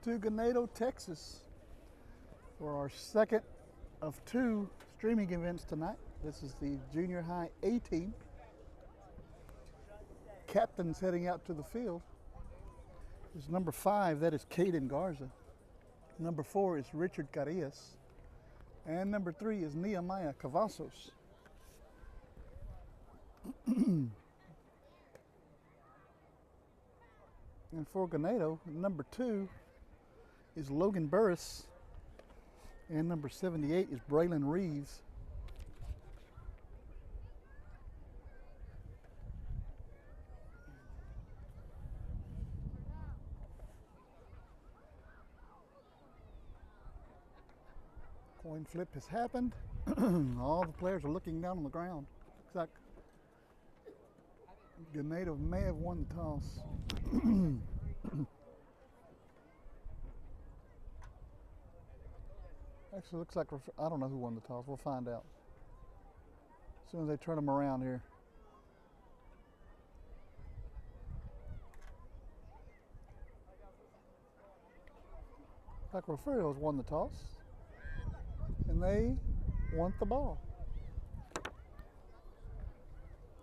to Ganado, Texas for our second of two streaming events tonight. This is the junior high A team. Captain's heading out to the field. Is number 5, that is Caden Garza. Number 4 is Richard Carillas. And number 3 is Nehemiah Cavazos. And for Ganado, number 2 is Logan Burris. And number 78 is Braylon Reeves. Coin flip has happened. All the players are looking down on the ground. Looks like Ganado may have won the toss. Actually, looks like I don't know who won the toss. We'll find out as soon as they turn them around here. Looks like Refugio's won the toss, and they want the ball.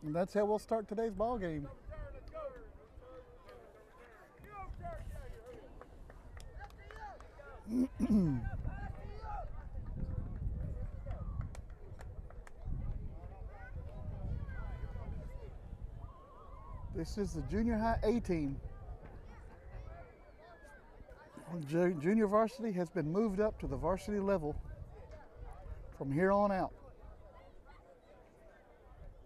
And that's how we'll start today's ball game. This is the junior high A team. Junior varsity has been moved up to the varsity level from here on out.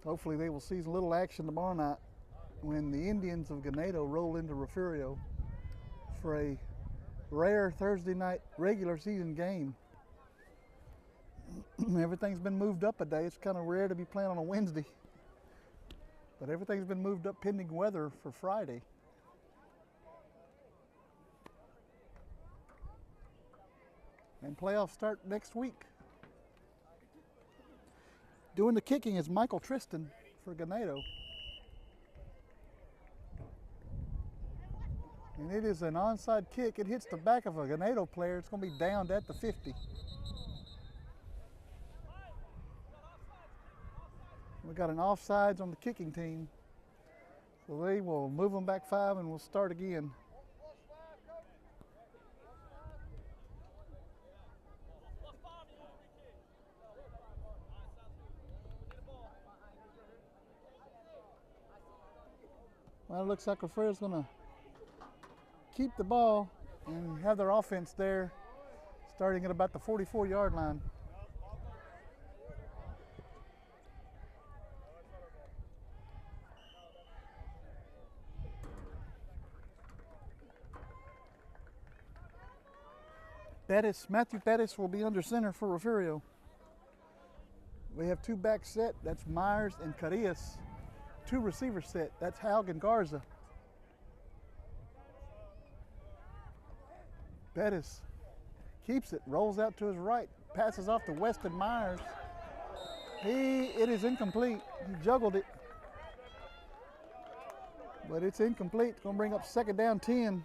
Hopefully they will see a little action tomorrow night when the Indians of Ganado roll into Refugio for a rare Thursday night regular season game. Everything's been moved up a day. It's kind of rare to be playing on a Wednesday, but everything's been moved up pending weather for Friday. And playoffs start next week. Doing the kicking is Michael Tristan for Ganado. And it is an onside kick. It hits the back of a Ganado player. It's going to be downed at the 50. We got an offsides on the kicking team. So they will move them back 5 and we'll start again. Well, it looks like Refugio's going to keep the ball and have their offense there, starting at about the 44-yard line. Matthew Pettis will be under center for Refugio. We have 2 back set. That's Myers and Carillas. 2 receiver set. That's Haug and Garza. Pettis keeps it, rolls out to his right, passes off to Weston Myers. It is incomplete. He juggled it, but it's incomplete. It's going to bring up 2nd down 10.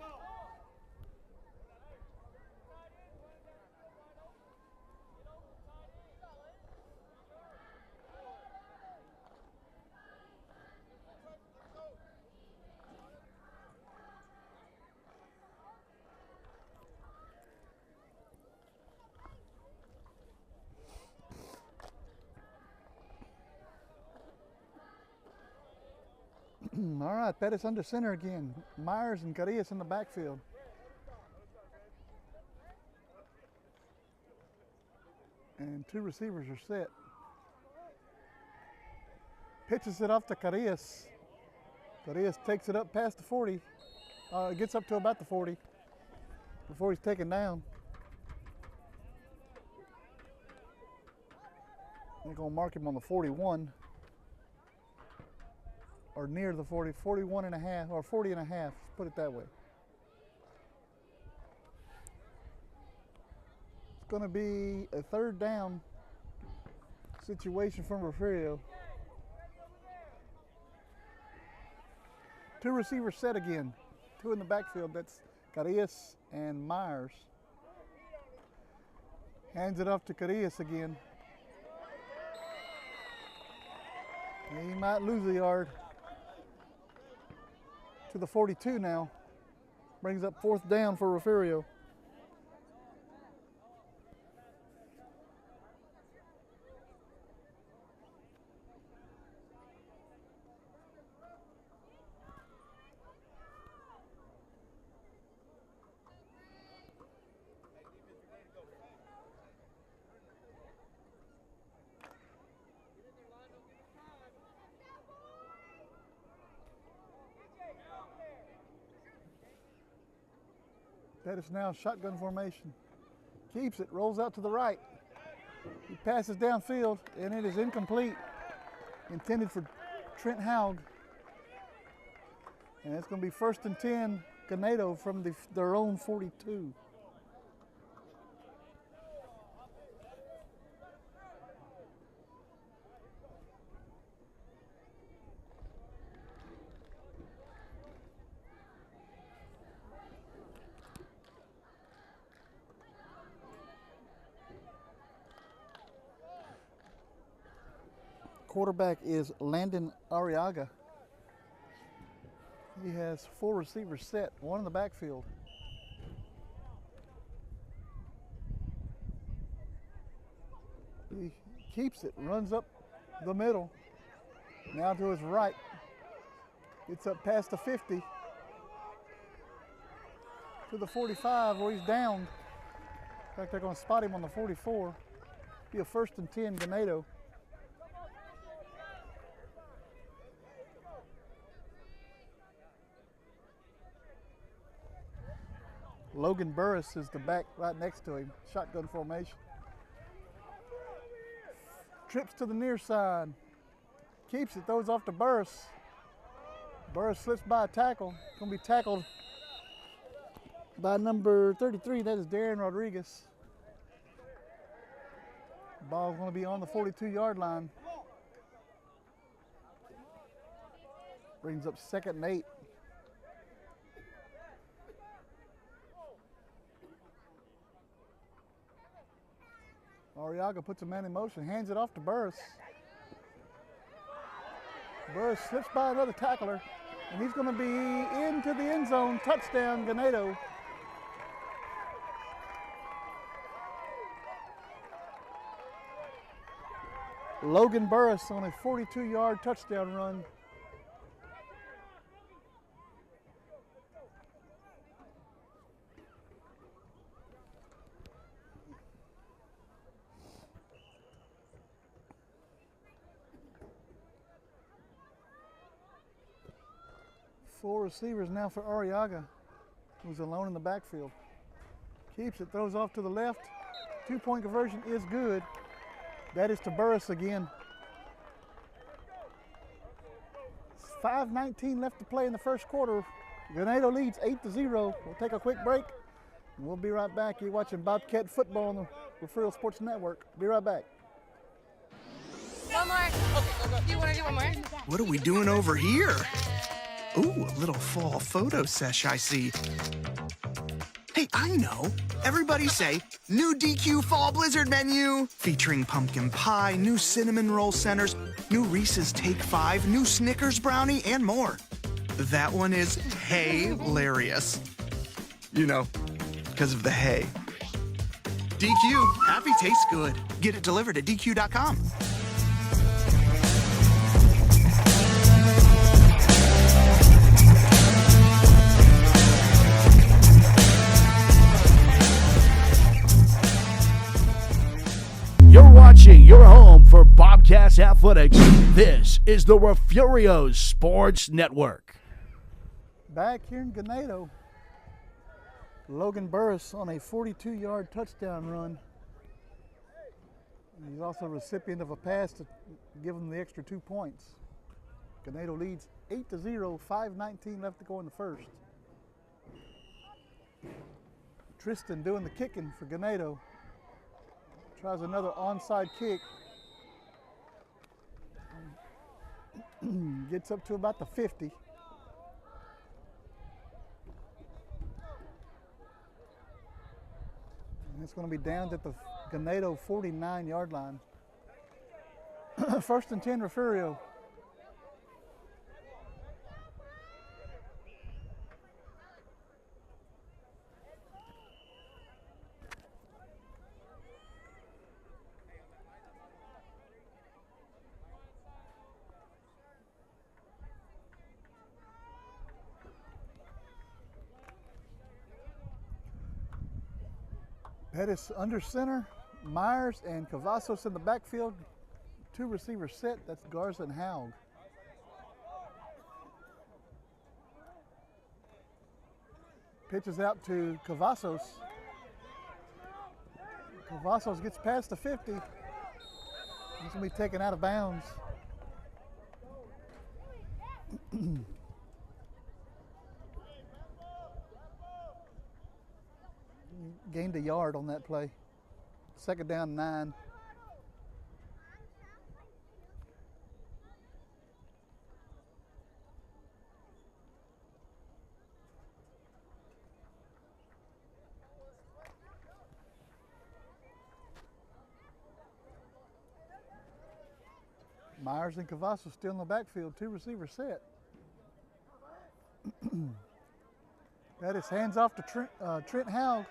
All right, Pettis under center again. Myers and Carillas in the backfield. And 2 receivers are set. Pitches it off to Carillas. Carillas takes it up past the 40. Gets up to about the 40 before he's taken down. They're going to mark him on the 41. Or near the 40, 41 and a half, or 40 and a half, put it that way. It's going to be a 3rd down situation from Refugio. 2 receivers set again. 2 in the backfield. That's Carillas and Myers. Hands it off to Carillas again. He might lose a yard. To the 42 now. Brings up 4th down for Refugio. That is now shotgun formation. Keeps it, rolls out to the right. He passes downfield, and it is incomplete. Intended for Trent Haug. And it's going to be 1st and 10, Ganado from their own 42. Quarterback is Landon Arriaga. He has 4 receivers set, 1 in the backfield. He keeps it, runs up the middle. Now to his right. Gets up past the 50. To the 45 where he's downed. In fact, they're going to spot him on the 44. Be a 1st and 10, Ganado. Logan Burris is the back right next to him. Shotgun formation. Trips to the near side. Keeps it, throws off to Burris. Burris slips by a tackle. Going to be tackled by number 33. That is Darren Rodriguez. Ball's going to be on the 42-yard line. Brings up 2nd and 8. Arriaga puts a man in motion, hands it off to Burris. Burris slips by another tackler, and he's going to be into the end zone. Touchdown, Ganado. Logan Burris on a 42-yard touchdown run. Four receivers now for Arriaga, who's alone in the backfield. Keeps it, throws off to the left. 2-point conversion is good. That is to Burris again. 5:19 left to play in the first quarter. Ganado leads 8-0. We'll take a quick break, and we'll be right back. You're watching Bobcat Football on the Refugio Sports Network. Be right back. One more. Okay, go. You want to do one more? What are we doing over here? Ooh, a little fall photo sesh, I see. Hey, I know. Everybody say, new DQ Fall Blizzard menu. Featuring pumpkin pie, new cinnamon roll centers, new Reese's Take 5, new Snickers brownie, and more. That one is hilarious. You know, because of the hay. DQ, happy tastes good. Get it delivered at DQ.com. You're watching your home for Bobcats Athletics. This is the Refugio Sports Network. Back here in Ganado, Logan Burris on a 42-yard touchdown run. He's also a recipient of a pass to give him the extra 2 points. Ganado leads 8-0, 5:19 left to go in the first. Tristan doing the kicking for Ganado. Tries another onside kick. Gets up to about the 50. It's going to be downed at the Ganado 49-yard line. First and 10, Refugio. Pettis under center, Myers and Cavazos in the backfield. 2 receivers set, that's Garza and Haug. Pitches out to Cavazos. Cavazos gets past the 50. He's gonna be taken out of bounds. Gained a yard on that play. Second down, 9. Myers and Cavazos still in the backfield, 2 receivers set. That is hands off to Trent Haug.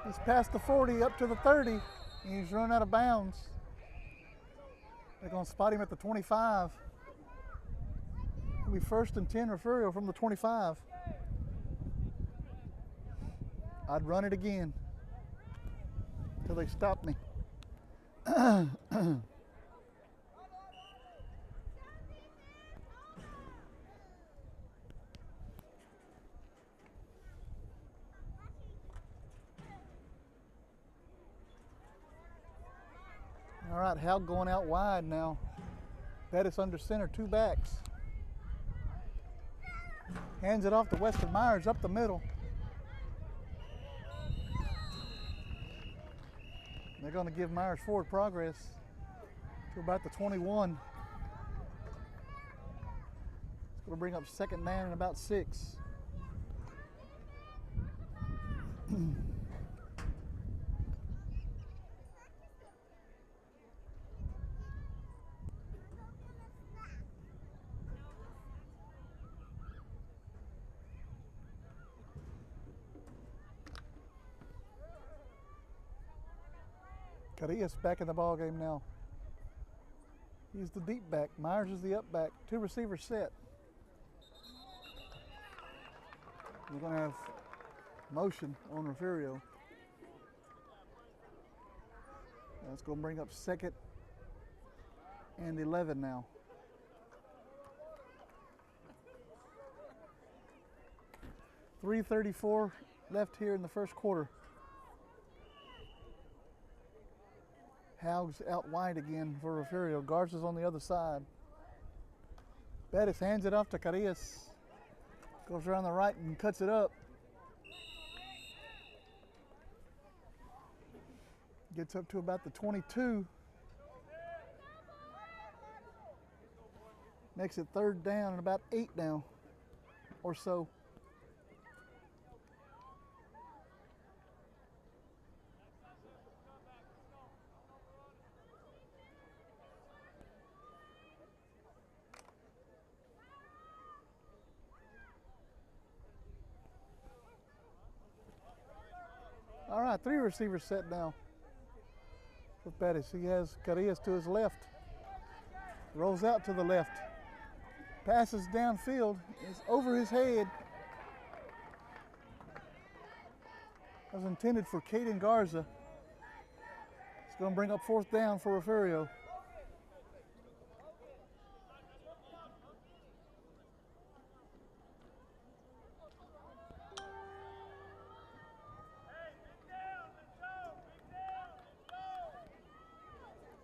He's past the 40, up to the 30, and he's run out of bounds. They're going to spot him at the 25. It'll be first and 10, Refugio from the 25. I'd run it again until they stop me. All right, Haug going out wide now. Pettis under center, 2 backs. Hands it off to Weston Myers up the middle. They're going to give Myers forward progress to about the 21. It's going to bring up second down and about 6. Carillas back in the ball game now. He's the deep back. Myers is the up back. 2 receivers set. We're going to have motion on Refugio. That's going to bring up second and 11 now. .334 left here in the first quarter. Haug's out wide again for Refugio. Garza's on the other side. Pettis hands it off to Carillas. Goes around the right and cuts it up. Gets up to about the 22. Makes it third down and about 8 now or so. All right, 3 receivers set now for Pettis. He has Carillas to his left. Rolls out to the left. Passes downfield. It's over his head. That was intended for Caden Garza. It's going to bring up fourth down for Refugio.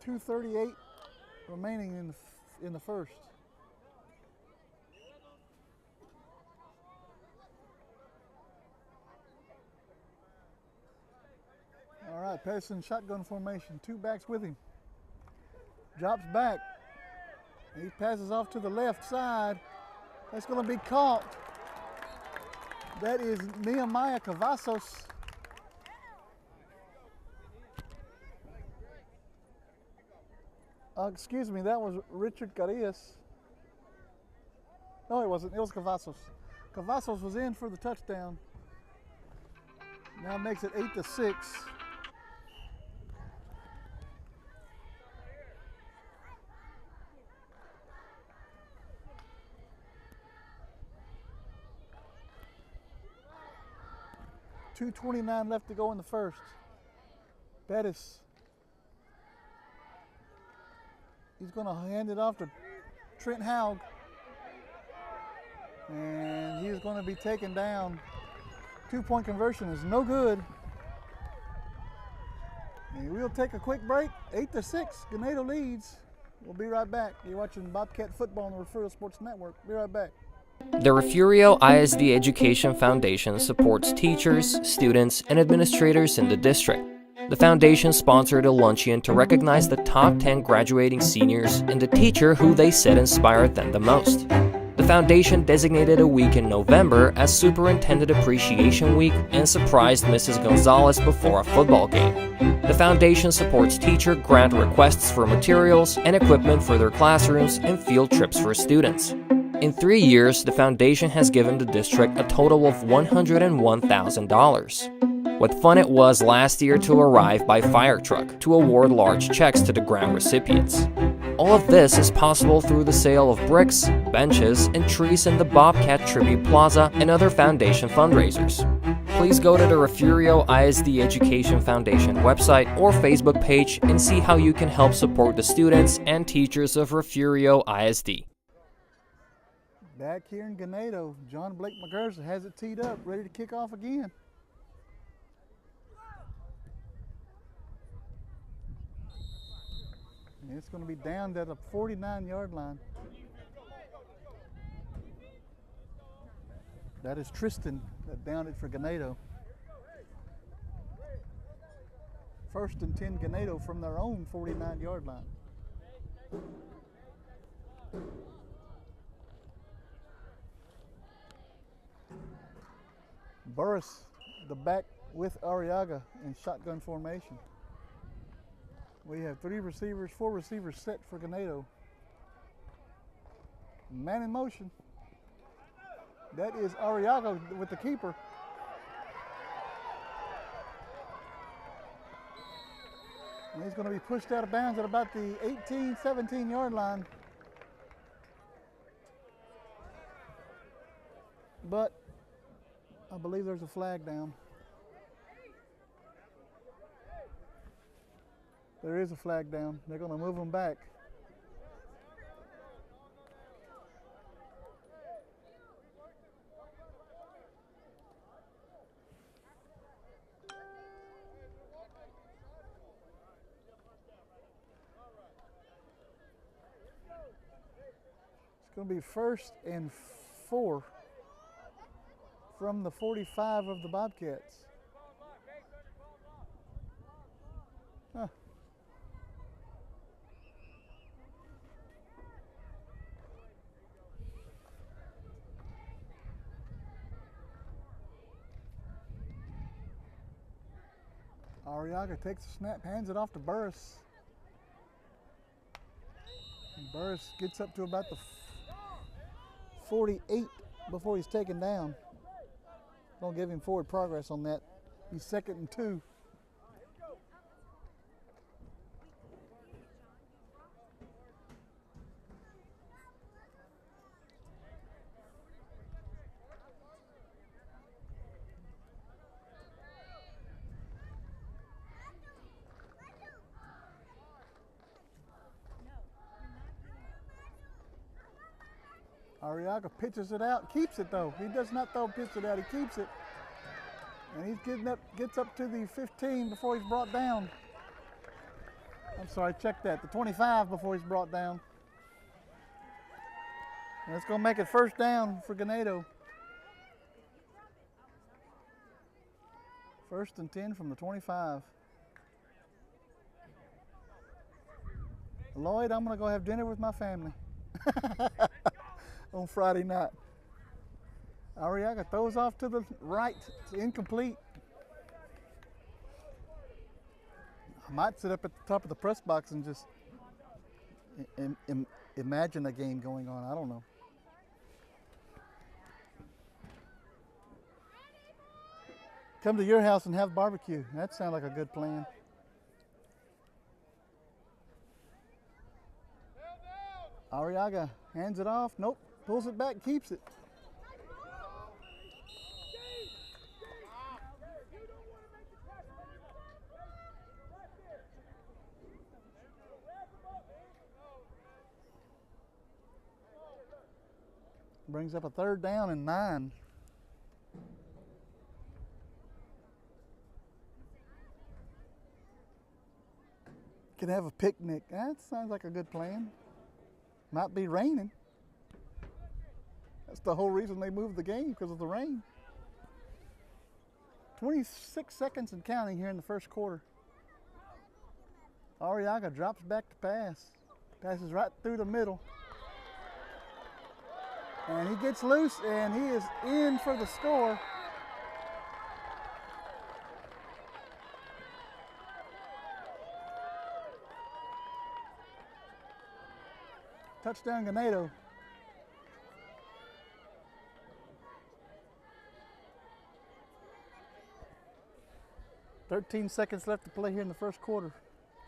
.238 remaining in the first. All right, Pettis in shotgun formation, 2 backs with him. Drops back. He passes off to the left side. That's going to be caught. That is Nehemiah Cavazos. Excuse me, that was Richard Carillas. No, it wasn't. It was Cavazos. Cavazos was in for the touchdown. Now makes it 8-6. .229 left to go in the first. Bettis. He's going to hand it off to Trent Haug. And he's going to be taken down. 2-point conversion is no good. And we'll take a quick break. 8-6, Ganado leads. We'll be right back. You're watching Bobcat Football on the Refugio Sports Network. Be right back. The Refugio ISD Education Foundation supports teachers, students, and administrators in the district. The foundation sponsored a luncheon to recognize the top 10 graduating seniors and the teacher who they said inspired them the most. The foundation designated a week in November as Superintendent Appreciation Week and surprised Mrs. Gonzalez before a football game. The foundation supports teacher grant requests for materials and equipment for their classrooms and field trips for students. In 3 years, the foundation has given the district a total of $101,000. What fun it was last year to arrive by fire truck to award large checks to the grant recipients. All of this is possible through the sale of bricks, benches, and trees in the Bobcat Tribute Plaza and other foundation fundraisers. Please go to the Refugio ISD Education Foundation website or Facebook page and see how you can help support the students and teachers of Refugio ISD. Back here in Ganado, John Blake McGurza has it teed up, ready to kick off again. And it's going to be down at the 49-yard line. That is Tristan that downed it for Ganado. 1st and 10 Ganado from their own 49-yard line. Burris, the back with Arriaga in shotgun formation. We have 4 receivers set for Ganado. Man in motion. That is Arriaga with the keeper. And he's going to be pushed out of bounds at about the 18, 17-yard line. But I believe there's a flag down. There is a flag down. They're going to move them back. It's going to be 1st and 4 from the 45 of the Bobcats. Huh. Arriaga takes the snap, hands it off to Burris. And Burris gets up to about the 48 before he's taken down. Don't give him forward progress on that. He's 2nd and 2. Arriaga pitches it out, keeps it though. He does not pitch it out, he keeps it. And he's gets up to the 15 before he's brought down. I'm sorry, check that. The 25 before he's brought down. And it's going to make it 1st down for Ganado. 1st and 10 from the 25. Lloyd, I'm going to go have dinner with my family on Friday night. Arriaga throws off to the right. It's incomplete. I might sit up at the top of the press box and just imagine a game going on. I don't know. Come to your house and have barbecue. That sounds like a good plan. Arriaga hands it off. Nope. Pulls it back, keeps it. Brings up a 3rd down and 9. Can have a picnic. That sounds like a good plan. Might be raining. That's the whole reason they moved the game, because of the rain. 26 seconds and counting here in the first quarter. Arriaga drops back to pass. Passes right through the middle. And he gets loose, and he is in for the score. Touchdown, Ganado. "13 seconds left to play here in the first quarter.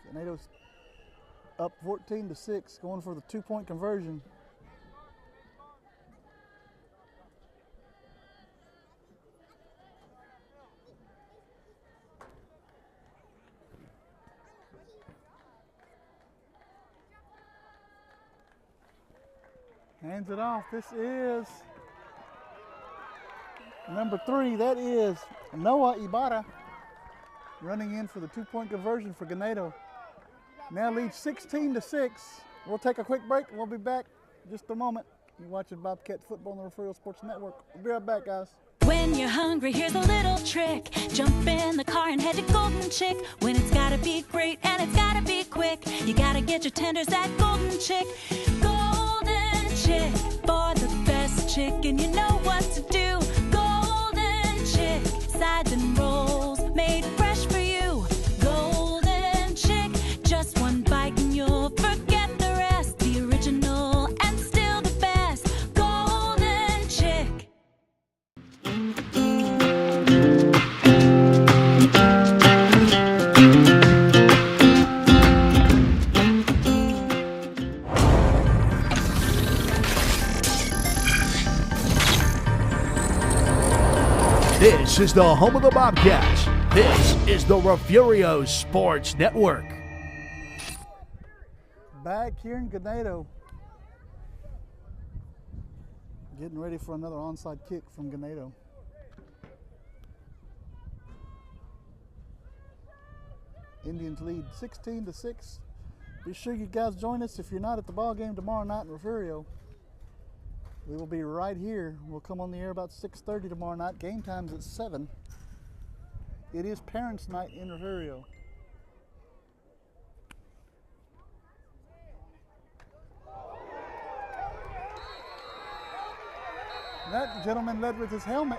Ganado's up 14-6, going for the 2-point conversion. Hands it off. This is number 3. That is Noah Ibarra, running in for the 2-point conversion for Ganado. Now leads 16-6. We'll take a quick break and we'll be back in just a moment. You're watching Bobcat Football on the Refugio Sports Network. We'll be right back, guys. When you're hungry, here's a little trick. Jump in the car and head to Golden Chick. When it's gotta be great and it's gotta be quick, you gotta get your tenders at Golden Chick. Golden Chick, for the best chicken, you know what to do. Golden Chick, sides and rolls made fresh for you. Golden Chick, just one bite and you'll forget the rest. The original and still the best. Golden Chick. This is the home of the Bobcats. This is the Refugio Sports Network. Back here in Ganado. Getting ready for another onside kick from Ganado. Indians lead 16-6. Be sure you guys join us if you're not at the ball game tomorrow night in Refugio. We will be right here. We'll come on the air about 6:30 tomorrow night. Game time's at 7. It is Parents' Night in Refugio. That gentleman led with his helmet,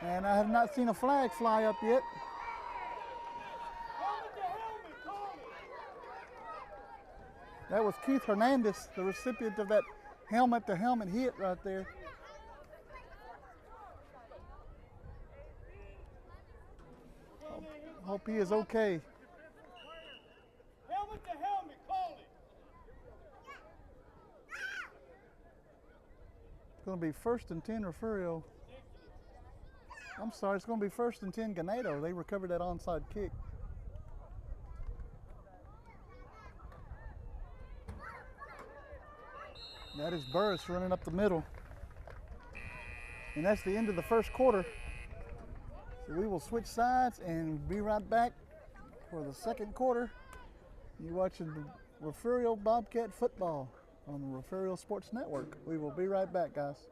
and I have not seen a flag fly up yet. That was Keith Hernandez, the recipient of that helmet-to-helmet hit right there. Hope he is okay. Helmet-to-helmet, call it. It's going to be 1st and 10 Refugio. I'm sorry, it's going to be 1st and 10 Ganado. They recovered that onside kick. That is Burris running up the middle. And that's the end of the first quarter. So we will switch sides and be right back for the second quarter. You're watching the Refugio Bobcat Football on the Refugio Sports Network. We will be right back, guys.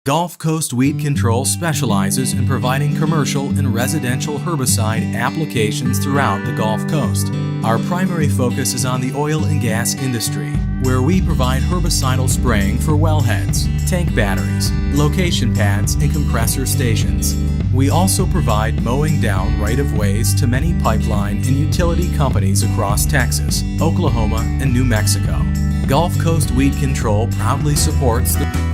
Gulf Coast Weed Control specializes in providing commercial and residential herbicide applications throughout the Gulf Coast. Our primary focus is on the oil and gas industry, where we provide herbicidal spraying for wellheads, tank batteries, location pads, and compressor stations. We also provide mowing down right-of-ways to many pipeline and utility companies across Texas, Oklahoma, and New Mexico. Gulf Coast Weed Control proudly supports the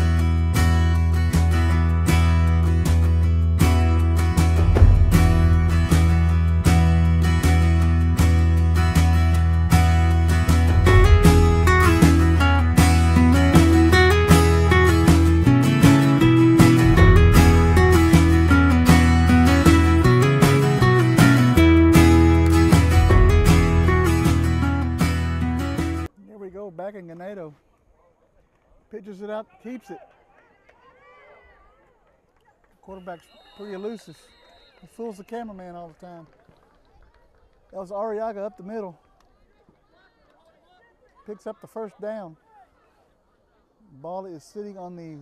back in Ganado. Pitches it up, keeps it. Quarterback's pretty elusive. He fools the cameraman all the time. That was Arriaga up the middle. Picks up the first down. Ball is sitting on the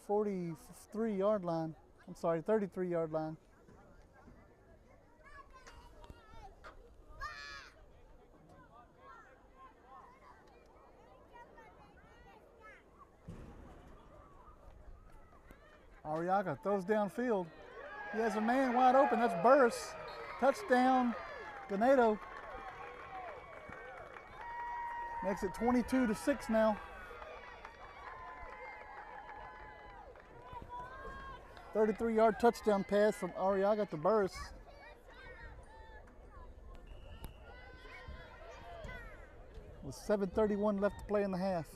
43-yard line. I'm sorry, 33-yard line. Arriaga throws downfield. He has a man wide open. That's Burris. Touchdown, Ganado. Makes it 22-6 now. 33-yard touchdown pass from Arriaga to Burris. With 7:31 left to play in the half.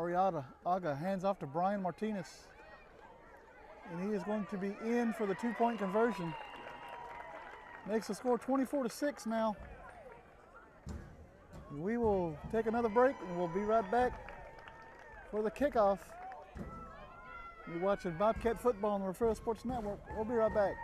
Arriaga hands off to Brian Martinez. And he is going to be in for the 2-point conversion. Makes the score 24-6 now. We will take another break and we'll be right back for the kickoff. You're watching Bobcat Football on the Refugio Sports Network. We'll be right back.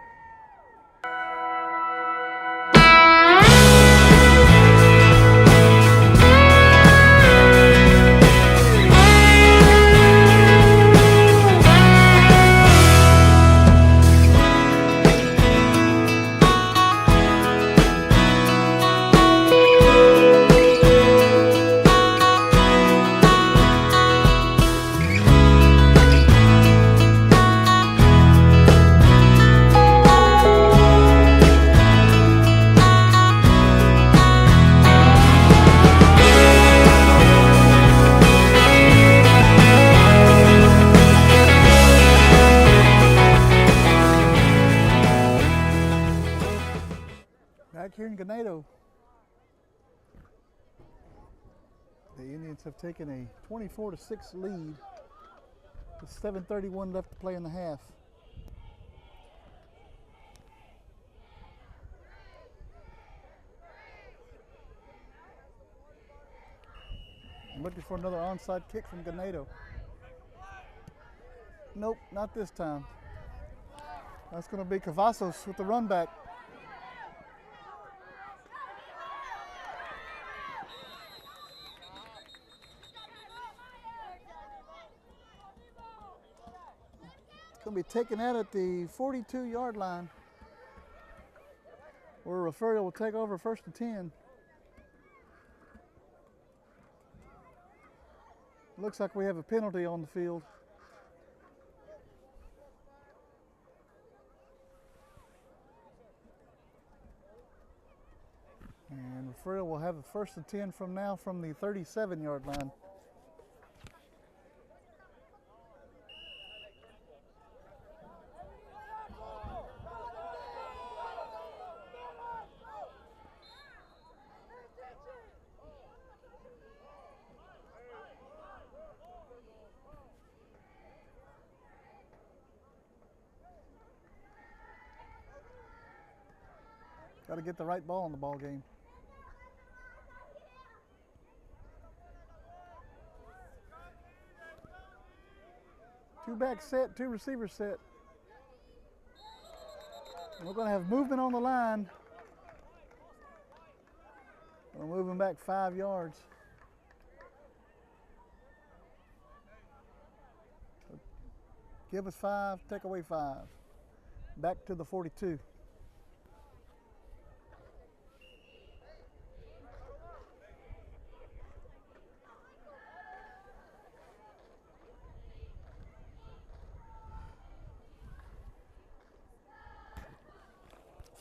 Back here in Ganado, the Indians have taken a 24-6 lead with 7:31 left to play in the half. I'm looking for another onside kick from Ganado. Nope, not this time. That's going to be Cavazos with the run back. Going to be taken out at the 42-yard line, where Refugio will take over 1st and 10. Looks like we have a penalty on the field. And Refugio will have a 1st and 10 from now from the 37-yard line. Got to get the right ball in the ball game. Two back set, two receiver set. And we're going to have movement on the line. We're moving back 5 yards. Give us 5, take away 5. Back to the 42.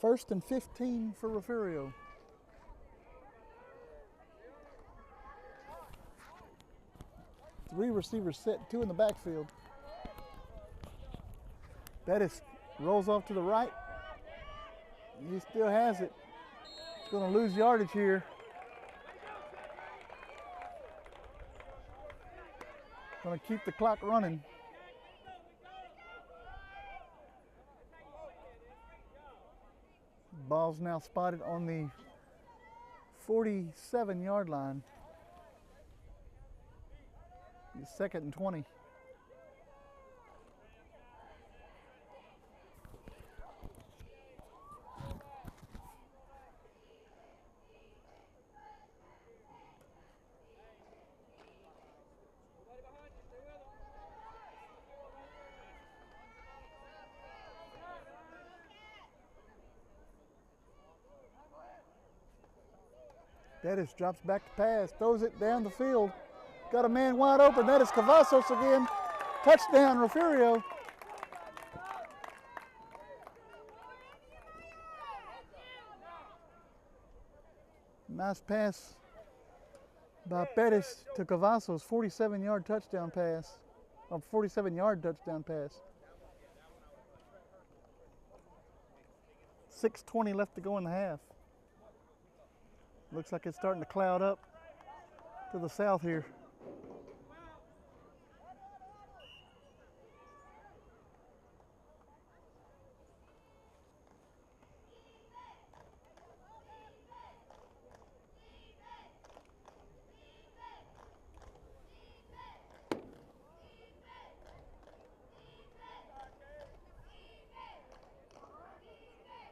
First and 15 for Refugio. Three receivers set, 2 in the backfield. Bettis rolls off to the right. He still has it. He's going to lose yardage here. Going to keep the clock running. Ball's now spotted on the 47-yard line. It's 2nd and 20. Bettis drops back to pass, throws it down the field. Got a man wide open. That is Cavazos again. Touchdown, Refugio. Nice pass by Bettis to Cavazos. 47-yard touchdown pass. 47-yard touchdown pass. 6:20 left to go in the half. Looks like it's starting to cloud up to the south here.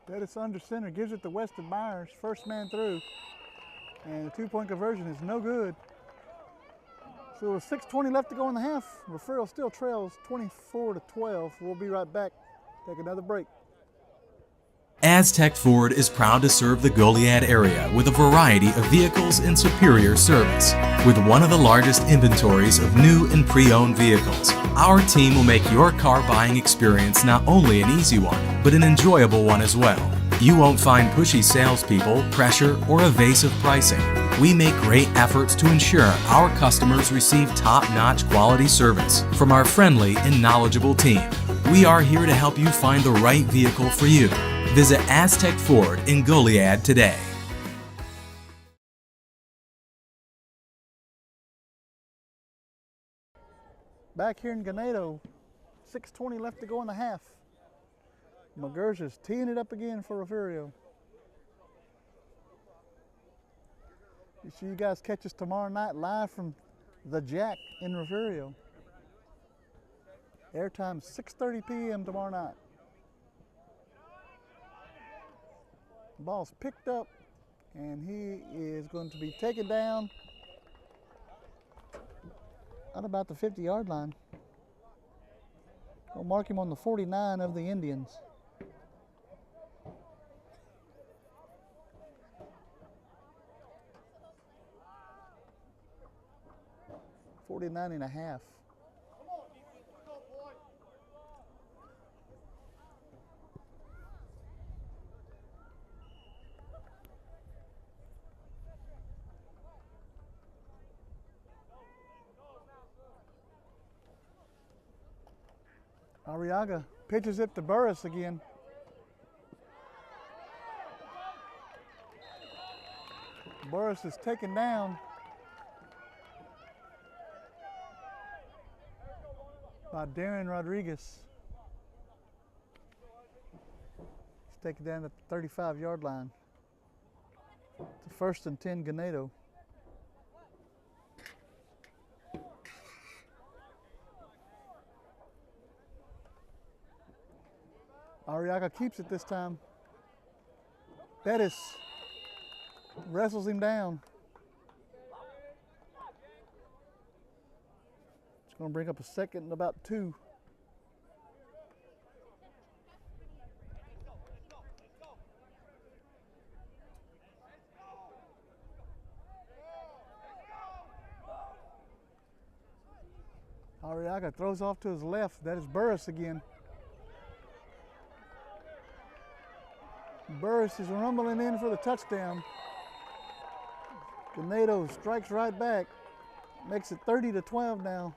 Bettis under center, gives it to Weston Myers, first man through. And the 2-point conversion is no good. So with 6:20 left to go in the half, Refugio still trails 24-12. We'll be right back. Take another break. Aztec Ford is proud to serve the Goliad area with a variety of vehicles and superior service. With one of the largest inventories of new and pre-owned vehicles, our team will make your car buying experience not only an easy one, but an enjoyable one as well. You won't find pushy salespeople, pressure, or evasive pricing. We make great efforts to ensure our customers receive top-notch quality service from our friendly and knowledgeable team. We are here to help you find the right vehicle for you. Visit Aztec Ford in Goliad today. Back here in Ganado, 6:20 left to go in the half. McGursh's teeing it up again for Refugio. Be sure you guys catch us tomorrow night live from the Jack in Refugio. Airtime 6:30 p.m. tomorrow night. Ball's picked up, and he is going to be taken down at about the 50-yard line. We'll mark him on the 49 of the Indians. $49 and a half. Arriaga pitches it to Burris again. Burris is taken down by Darren Rodriguez. He's taken down at the 35-yard line. It's a 1st and 10 Ganado. Arriaga keeps it this time. Bettis wrestles him down. It's going to bring up a 2nd and about 2. Arriaga throws off to his left. That is Burris again. Burris is rumbling in for the touchdown. Ganado strikes right back. Makes it 30-12 now.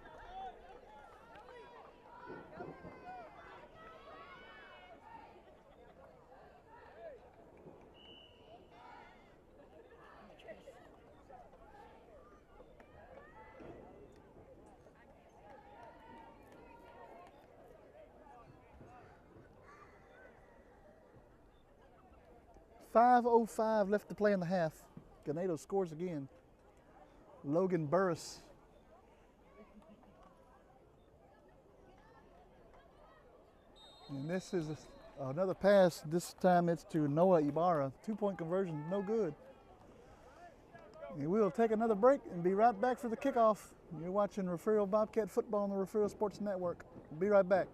.5:05 left to play in the half. Ganado scores again. Logan Burris. And this is another pass. This time it's to Noah Ibarra. 2-point conversion, no good. And we'll take another break and be right back for the kickoff. You're watching Refugio Bobcat football on the Refugio Sports Network. We'll be right back.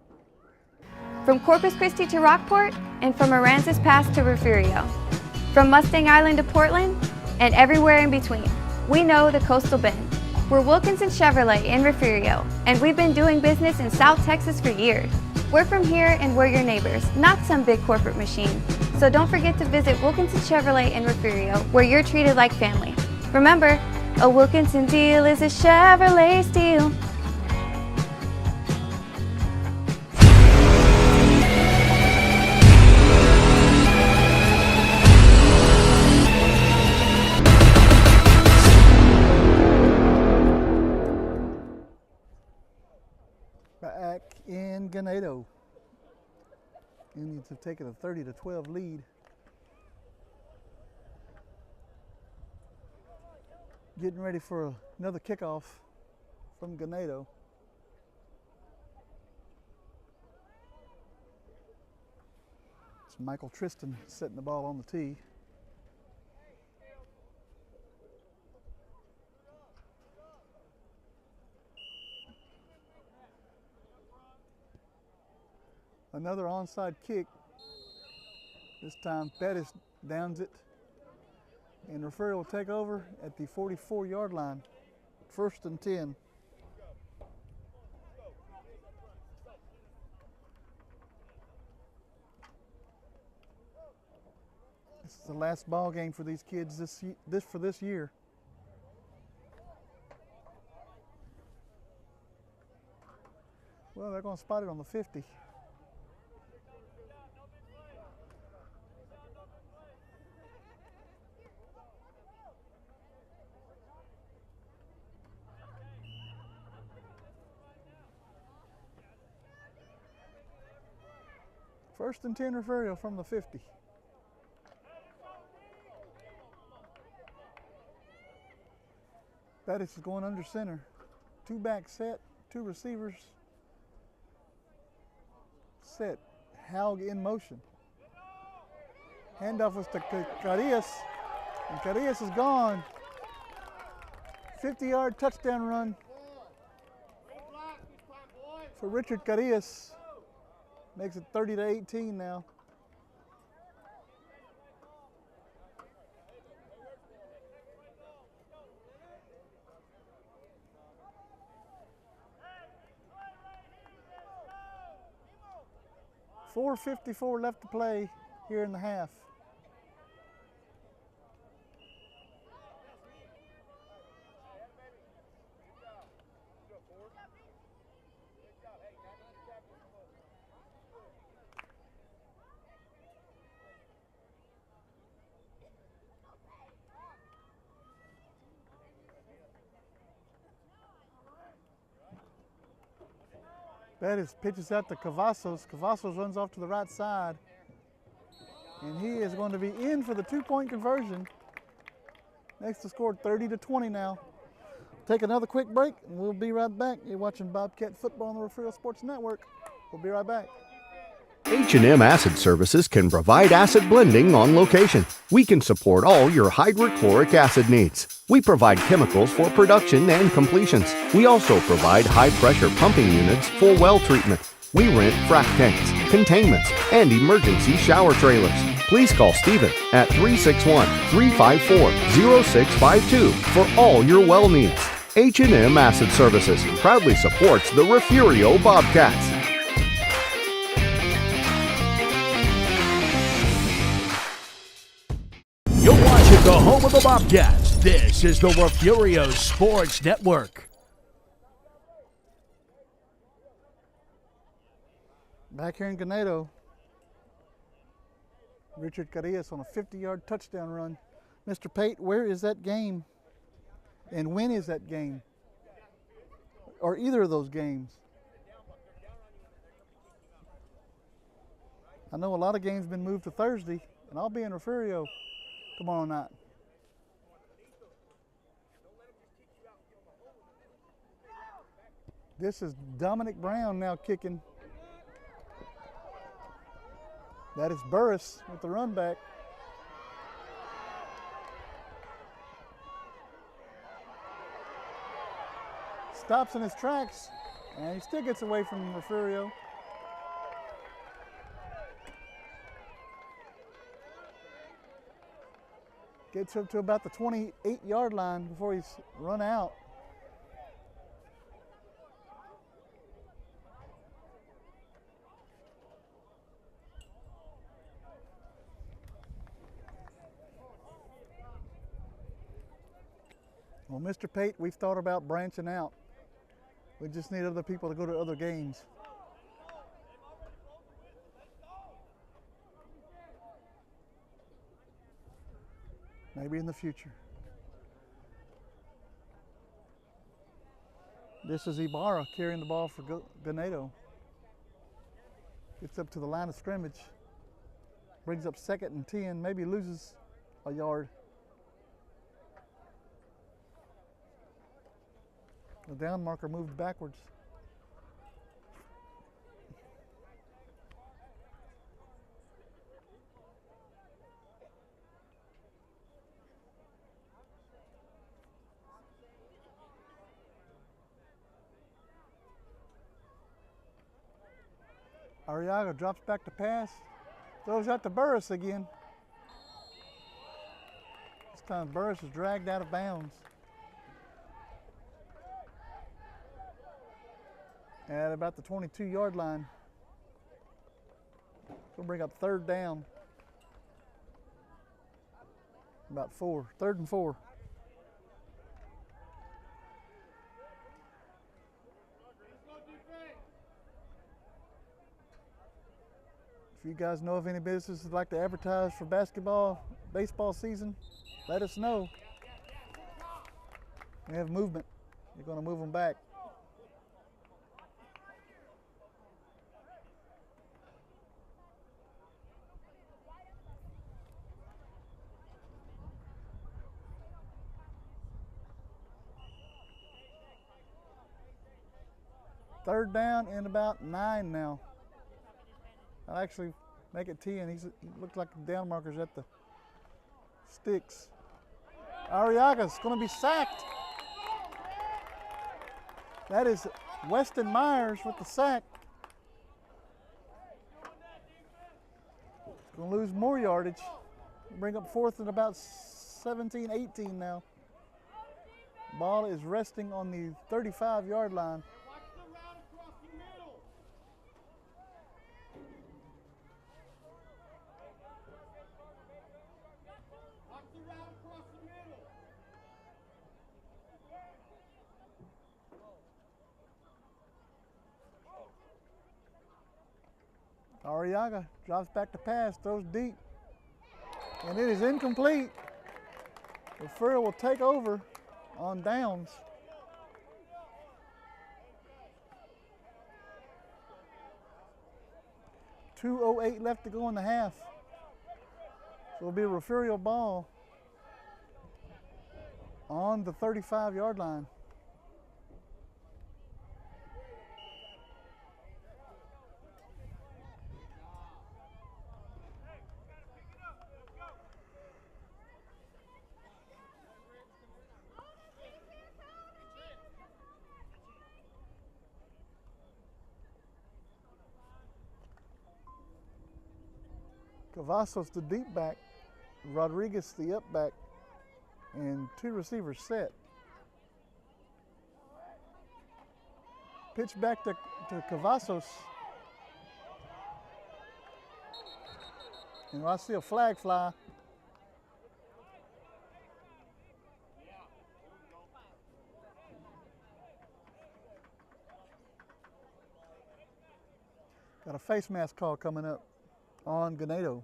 From Corpus Christi to Rockport, and from Aransas Pass to Refugio. From Mustang Island to Portland, and everywhere in between. We know the Coastal Bend. We're Wilkinson Chevrolet in Refugio, and we've been doing business in South Texas for years. We're from here and we're your neighbors, not some big corporate machine. So don't forget to visit Wilkinson Chevrolet in Refugio, where you're treated like family. Remember, a Wilkinson deal is a Chevrolet steal. Back in Ganado. Indians have taken a 30-12 lead. Getting ready for another kickoff from Ganado. It's Michael Tristan setting the ball on the tee. Another onside kick. This time Pettis downs it. And Refugio will take over at the 44-yard line. 1st and 10. This is the last ball game for these kids this year. Well, they're going to spot it on the 50. First and 10 Refugio from the 50. Pettis is going under center. 2 back set, 2 receivers set. Haug in motion. Handoff was to Carillas, and Carillas is gone. 50-yard touchdown run for Richard Carillas. Makes it 30-18 now. .454 left to play here in the half. Pettis pitches out to Cavazos. Cavazos runs off to the right side. And he is going to be in for the 2-point conversion. Next to score 30-20 now. Take another quick break and we'll be right back. You're watching Bobcat football on the Refugio Sports Network. We'll be right back. H&M Acid Services can provide acid blending on location. We can support all your hydrochloric acid needs. We provide chemicals for production and completions. We also provide high-pressure pumping units for well treatment. We rent frac tanks, containments, and emergency shower trailers. Please call Stephen at 361-354-0652 for all your well needs. H&M Acid Services proudly supports the Refugio Bobcats. You're watching the home of the Bobcats. This is the Refugio Sports Network. Back here in Ganado, Richard Carillas on a 50-yard touchdown run. Mr. Pate, where is that game? And when is that game? Or either of those games? I know a lot of games have been moved to Thursday, and I'll be in Refugio tomorrow night. This is Dominic Brown now kicking. That is Burris with the run back. Stops in his tracks, and he still gets away from Refugio. Gets up to about the 28-yard line before he's run out. Well, Mr. Pate, we've thought about branching out. We just need other people to go to other games. Maybe in the future. This is Ibarra carrying the ball for Ganado. Gets up to the line of scrimmage. Brings up 2nd and 10, maybe loses a yard. The down marker moved backwards. Arriaga drops back to pass, throws out to Burris again. This time Burris is dragged out of bounds. At about the 22-yard line. We'll bring up 3rd down. About 4, 3rd and 4. If you guys know of any businesses that'd like to advertise for basketball, baseball season, let us know. We have movement. You're going to move them back. Third down and about 9 now. I'll actually make it 10. He looks like the down marker's at the sticks. Arriaga's going to be sacked. That is Weston Myers with the sack. Going to lose more yardage. Bring up 4th and about 17, 18 now. Ball is resting on the 35-yard line. Arriaga drops back to pass, throws deep, and it is incomplete. Refugio will take over on downs. .208 left to go in the half. So it'll be a Refugio ball on the 35-yard line. Cavazos the deep back, Rodriguez the up back, and 2 receivers set. Pitch back to Cavazos. And I see a flag fly. Got a face mask call coming up on Ganado.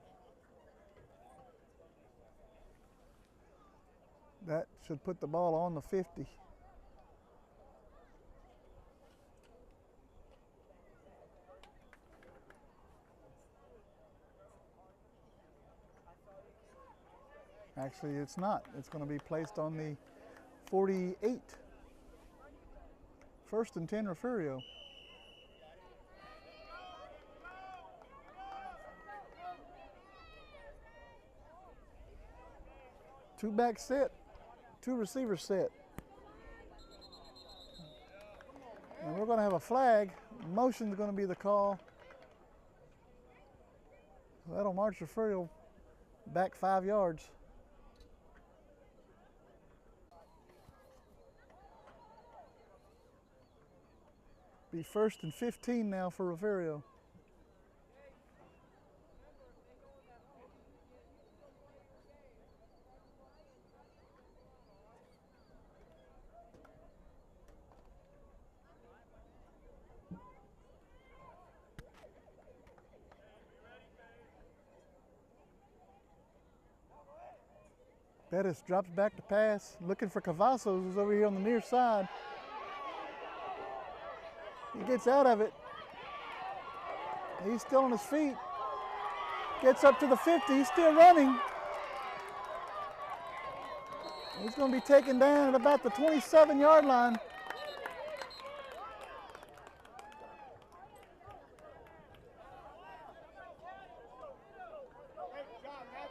That should put the ball on the 50. Actually, it's not. It's going to be placed on the 48. 1st and 10, Refugio. Two back set, two receiver set. And we're going to have a flag. Motion is going to be the call. That'll march Refugio back 5 yards. Be 1st and 15 now for Refugio. Bettis drops back to pass, looking for Cavazos, who's over here on the near side. He gets out of it. He's still on his feet. Gets up to the 50, he's still running. He's going to be taken down at about the 27-yard line.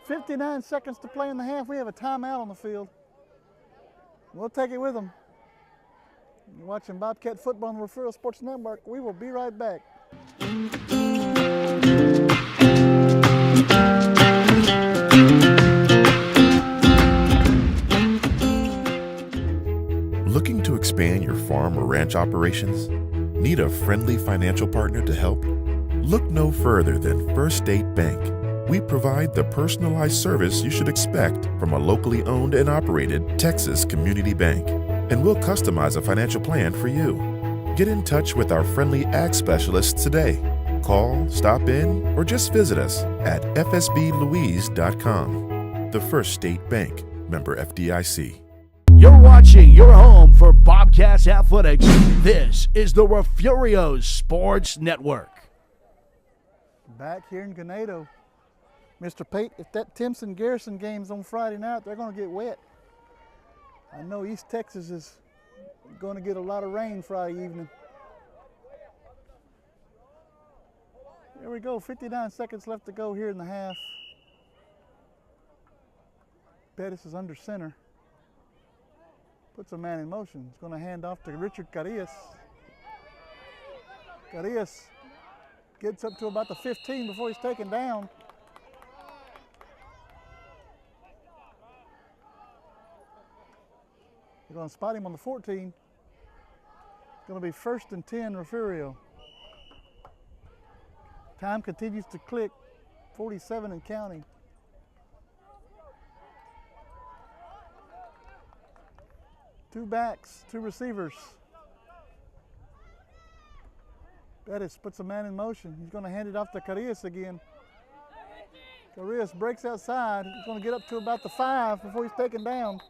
.59 seconds to play in the half. We have a timeout on the field. We'll take it with them. You're watching Bobcat Football on the Refugio Sports Network. We will be right back. Looking to expand your farm or ranch operations? Need a friendly financial partner to help? Look no further than First State Bank. We provide the personalized service you should expect from a locally owned and operated Texas community bank. And we'll customize a financial plan for you. Get in touch with our friendly ag specialists today. Call, stop in, or just visit us at fsblouise.com. The First State Bank, member FDIC. You're watching your home for Bobcats Athletics. This is the Refugio Sports Network. Back here in Ganado. Mr. Pate, if that Timpson Garrison game's on Friday night, they're going to get wet. I know East Texas is going to get a lot of rain Friday evening. There we go, 59 seconds left to go here in the half. Bettis is under center. Puts a man in motion. He's going to hand off to Richard Carillas. Carillas gets up to about the 15 before he's taken down. They're going to spot him on the 14. It's going to be 1st and 10, Refugio. Time continues to click, 47 and counting. Two backs, two receivers. Bettis puts a man in motion. He's going to hand it off to Carillas again. Carillas breaks outside. He's going to get up to about the 5 before he's taken down.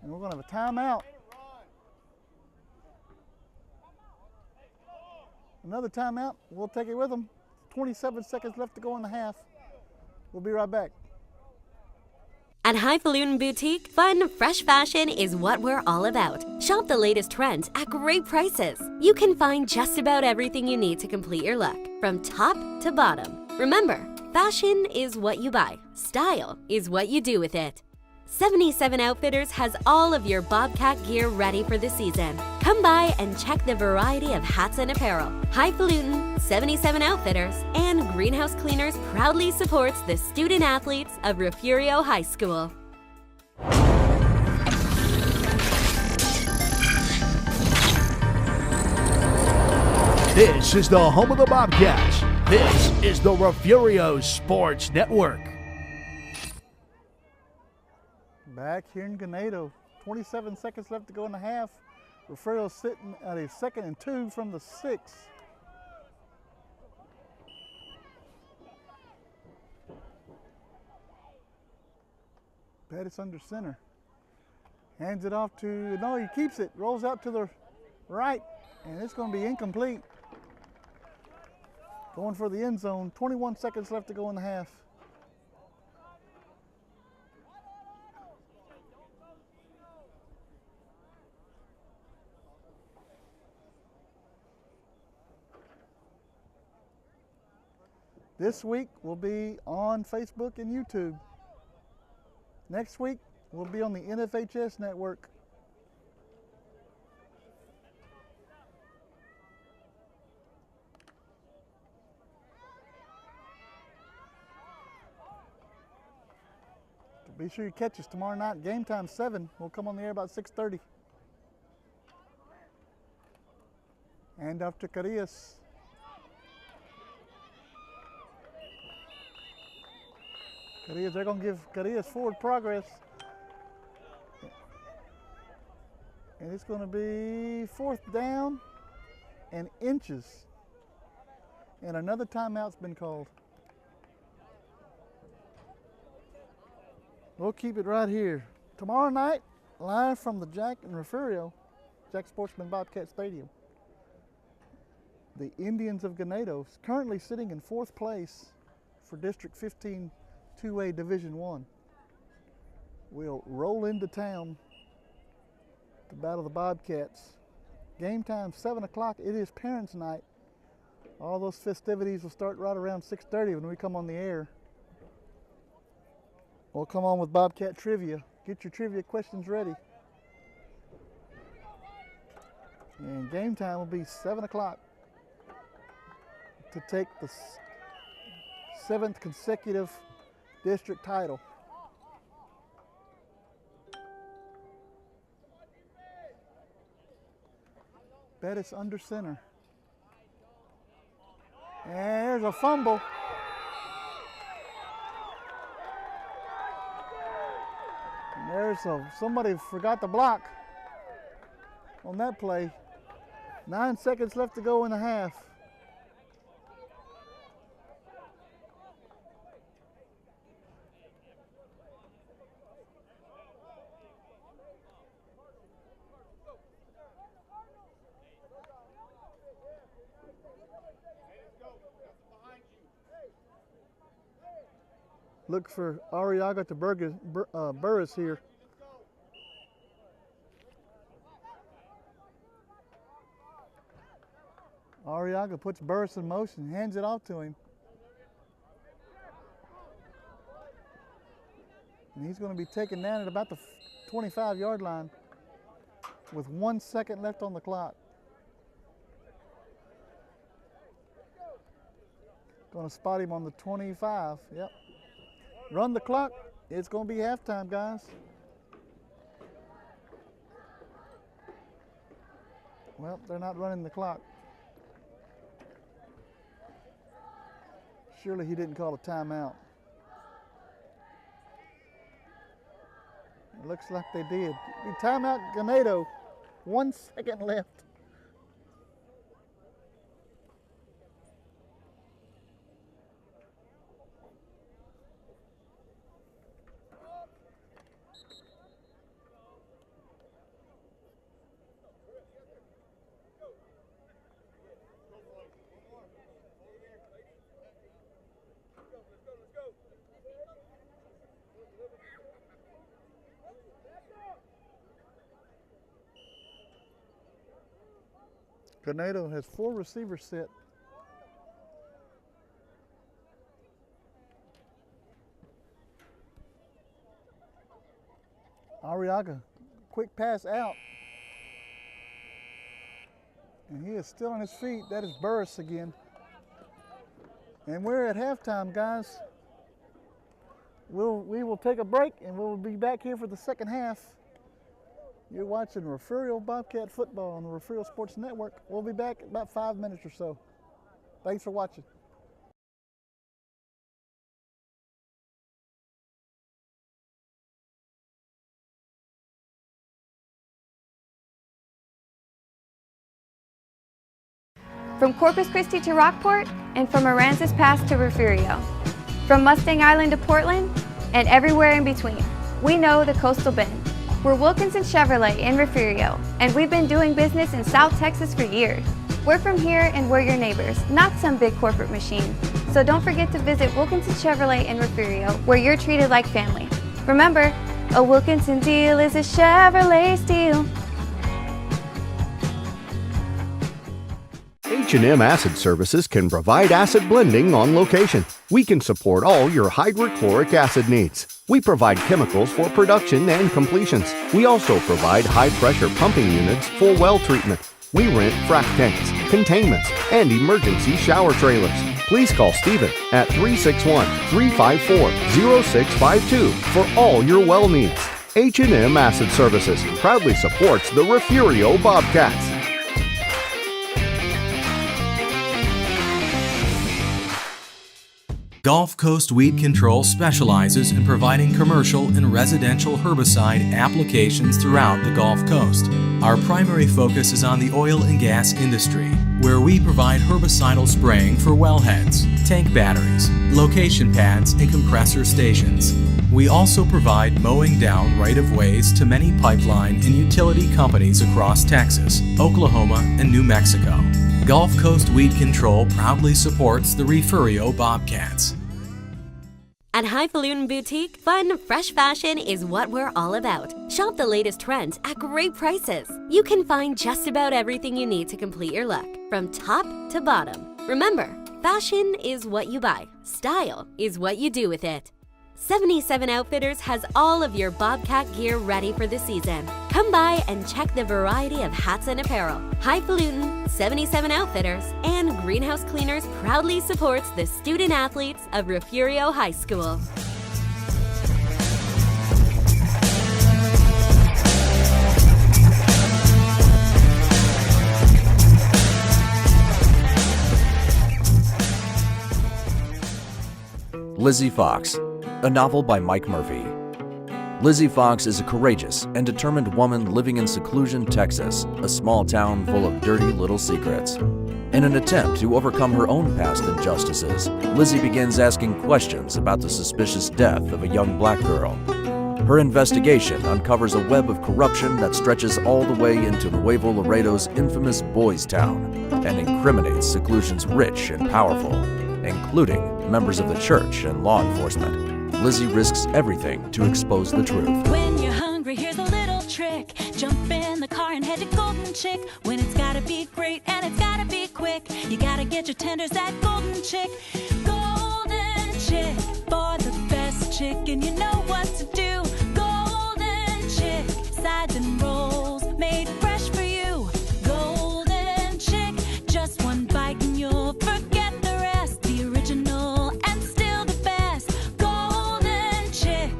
And we're going to have a timeout. Another timeout. We'll take it with them. 27 seconds left to go in the half. We'll be right back. At Highfalutin Boutique, fun, fresh fashion is what we're all about. Shop the latest trends at great prices. You can find just about everything you need to complete your look, from top to bottom. Remember, fashion is what you buy. Style is what you do with it. 77 Outfitters has all of your Bobcat gear ready for the season. Come by and check the variety of hats and apparel. Highfalutin, 77 Outfitters, and Greenhouse Cleaners proudly supports the student athletes of Refugio High School. This is the home of the Bobcats. This is the Refugio Sports Network. Back here in Ganado, 27 seconds left to go in the half. Refugio sitting at a 2nd and 2 from the 6. Pettis under center. Hands it off to, no, he keeps it. Rolls out to the right, and it's going to be incomplete. Going for the end zone. 21 seconds left to go in the half. This week we'll be on Facebook and YouTube. Next week we'll be on the NFHS network. Be sure you catch us tomorrow night. Game time 7. We'll come on the air about 6:30. And off to Carillas. Carillas, they're going to give Carillas forward progress. And it's going to be 4th down and inches. And another timeout's been called. We'll keep it right here. Tomorrow night, live from the Jack and Refugio, Jack Sportsman Bobcat Stadium. The Indians of Ganado, currently sitting in 4th place for District 15 2A Division 1. We'll roll into town to battle the Bobcats. Game time 7 o'clock. It is Parents' Night. All those festivities will start right around 6:30 when we come on the air. We'll come on with Bobcat Trivia. Get your trivia questions ready. And game time will be 7 o'clock to take the 7th consecutive district title. Pettis under center. And there's a fumble. And there's somebody forgot to block on that play. 9 seconds left to go in the half. Look for Arriaga to Burris here. Arriaga puts Burris in motion, hands it off to him. And he's going to be taken down at about the 25-yard line with 1 second left on the clock. Going to spot him on the 25, yep. Run the clock. It's going to be halftime, guys. Well, they're not running the clock. Surely he didn't call a timeout. It looks like they did. Timeout, Ganado. 1 second left. Ganado has 4 receivers set. Arriaga, quick pass out. And he is still on his feet. That is Burris again. And we're at halftime, guys. We will take a break and we'll be back here for the second half. You're watching Refugio Bobcat football on the Refugio Sports Network. We'll be back in about 5 minutes or so. Thanks for watching. From Corpus Christi to Rockport, and from Aransas Pass to Refugio. From Mustang Island to Portland, and everywhere in between. We know the Coastal Bend. We're Wilkinson Chevrolet in Refugio, and we've been doing business in South Texas for years. We're from here and we're your neighbors, not some big corporate machine. So don't forget to visit Wilkinson Chevrolet in Refugio, where you're treated like family. Remember, a Wilkinson deal is a Chevrolet steal. H&M Acid Services can provide acid blending on location. We can support all your hydrochloric acid needs. We provide chemicals for production and completions. We also provide high-pressure pumping units for well treatment. We rent frac tanks, containments, and emergency shower trailers. Please call Stephen at 361-354-0652 for all your well needs. H&M Acid Services proudly supports the Refugio Bobcats. Gulf Coast Weed Control specializes in providing commercial and residential herbicide applications throughout the Gulf Coast. Our primary focus is on the oil and gas industry, where we provide herbicidal spraying for wellheads, tank batteries, location pads, and compressor stations. We also provide mowing down right-of-ways to many pipeline and utility companies across Texas, Oklahoma, and New Mexico. Gulf Coast Weed Control proudly supports the Refugio Bobcats. At Highfalutin Boutique, fun, fresh fashion is what we're all about. Shop the latest trends at great prices. You can find just about everything you need to complete your look, from top to bottom. Remember, fashion is what you buy. Style is what you do with it. 77 Outfitters has all of your Bobcat gear ready for the season. Come by and check the variety of hats and apparel. Highfalutin, 77 Outfitters, and Greenhouse Cleaners proudly supports the student athletes of Refugio High School. Lizzie Fox, a novel by Mike Murphy. Lizzie Fox is a courageous and determined woman living in Seclusion, Texas, a small town full of dirty little secrets. In an attempt to overcome her own past injustices, Lizzie begins asking questions about the suspicious death of a young black girl. Her investigation uncovers a web of corruption that stretches all the way into Nuevo Laredo's infamous Boys Town and incriminates Seclusion's rich and powerful, including members of the church and law enforcement. Lizzie risks everything to expose the truth. When you're hungry, here's a little trick. Jump in the car and head to Golden Chick. When it's gotta be great and it's gotta be quick, you gotta get your tenders at Golden Chick. Golden Chick, for the best chicken, you know what to do. Golden Chick, sides and rolls made fresh for you. Golden Chick, just one bite and you'll forget the rest. The original and still the best. Golden Chick.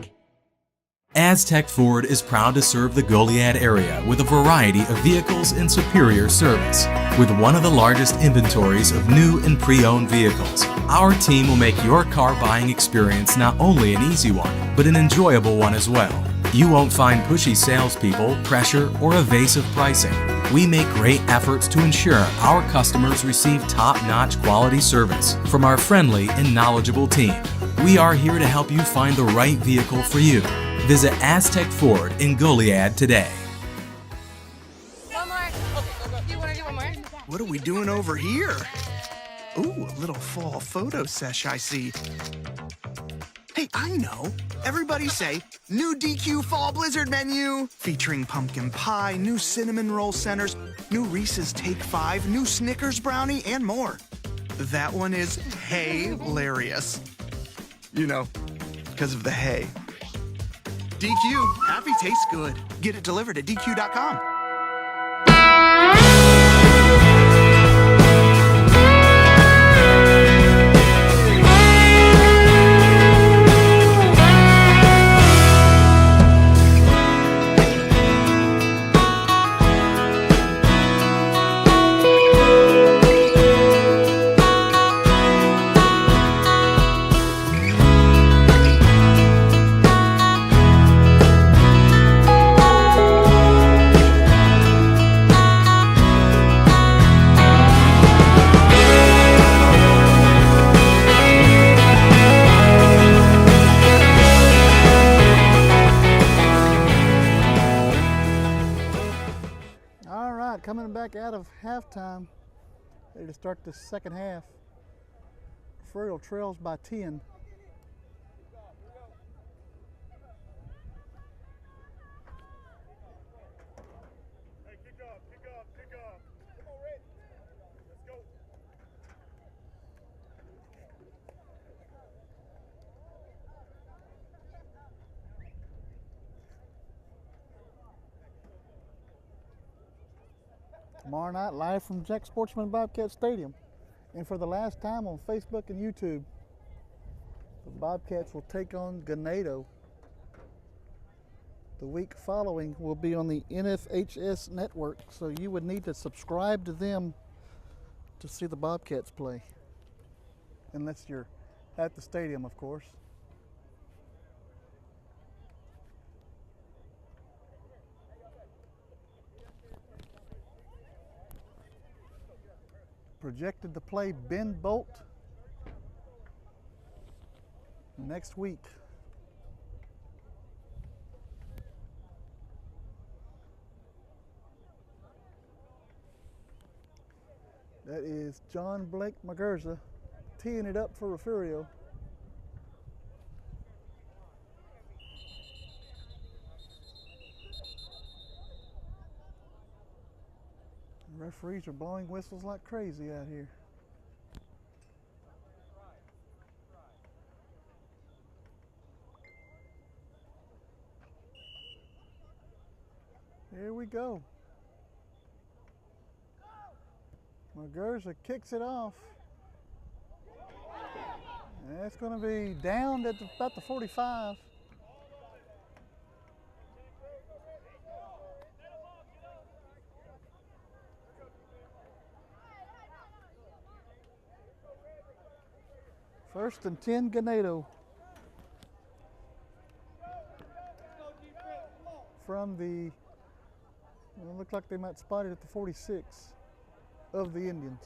Aztec Ford is proud to serve the Goliad area with a variety of vehicles and superior service. With one of the largest inventories of new and pre-owned vehicles, our team will make your car buying experience not only an easy one, but an enjoyable one as well. You won't find pushy salespeople, pressure, or evasive pricing. We make great efforts to ensure our customers receive top-notch quality service from our friendly and knowledgeable team. We are here to help you find the right vehicle for you. Visit Aztec Ford in Goliad today. One more. Okay, go. Do you want to do one more? What are we doing over here? Ooh, a little fall photo sesh I see. Hey, I know. Everybody say, new DQ Fall Blizzard menu. Featuring pumpkin pie, new cinnamon roll centers, new Reese's Take 5, new Snickers brownie, and more. That one is hilarious. You know, because of the hay. DQ, happy tastes good. Get it delivered at DQ.com. coming back out of halftime, ready to start the second half. Refugio trails by 10. Tomorrow night, live from Jack Sportsman Bobcat Stadium. And for the last time on Facebook and YouTube, the Bobcats will take on Ganado. The week following will be on the NFHS network, so you would need to subscribe to them to see the Bobcats play. Unless you're at the stadium, of course. Projected to play Ben Bolt next week. That is John Blake Magurza teeing it up for Refugio. The referees are blowing whistles like crazy out here. Here we go. Magurza kicks it off. And it's going to be downed at about the 45. First and 10, Ganado. From the, well, it looked like they might spot it at the 46 of the Indians.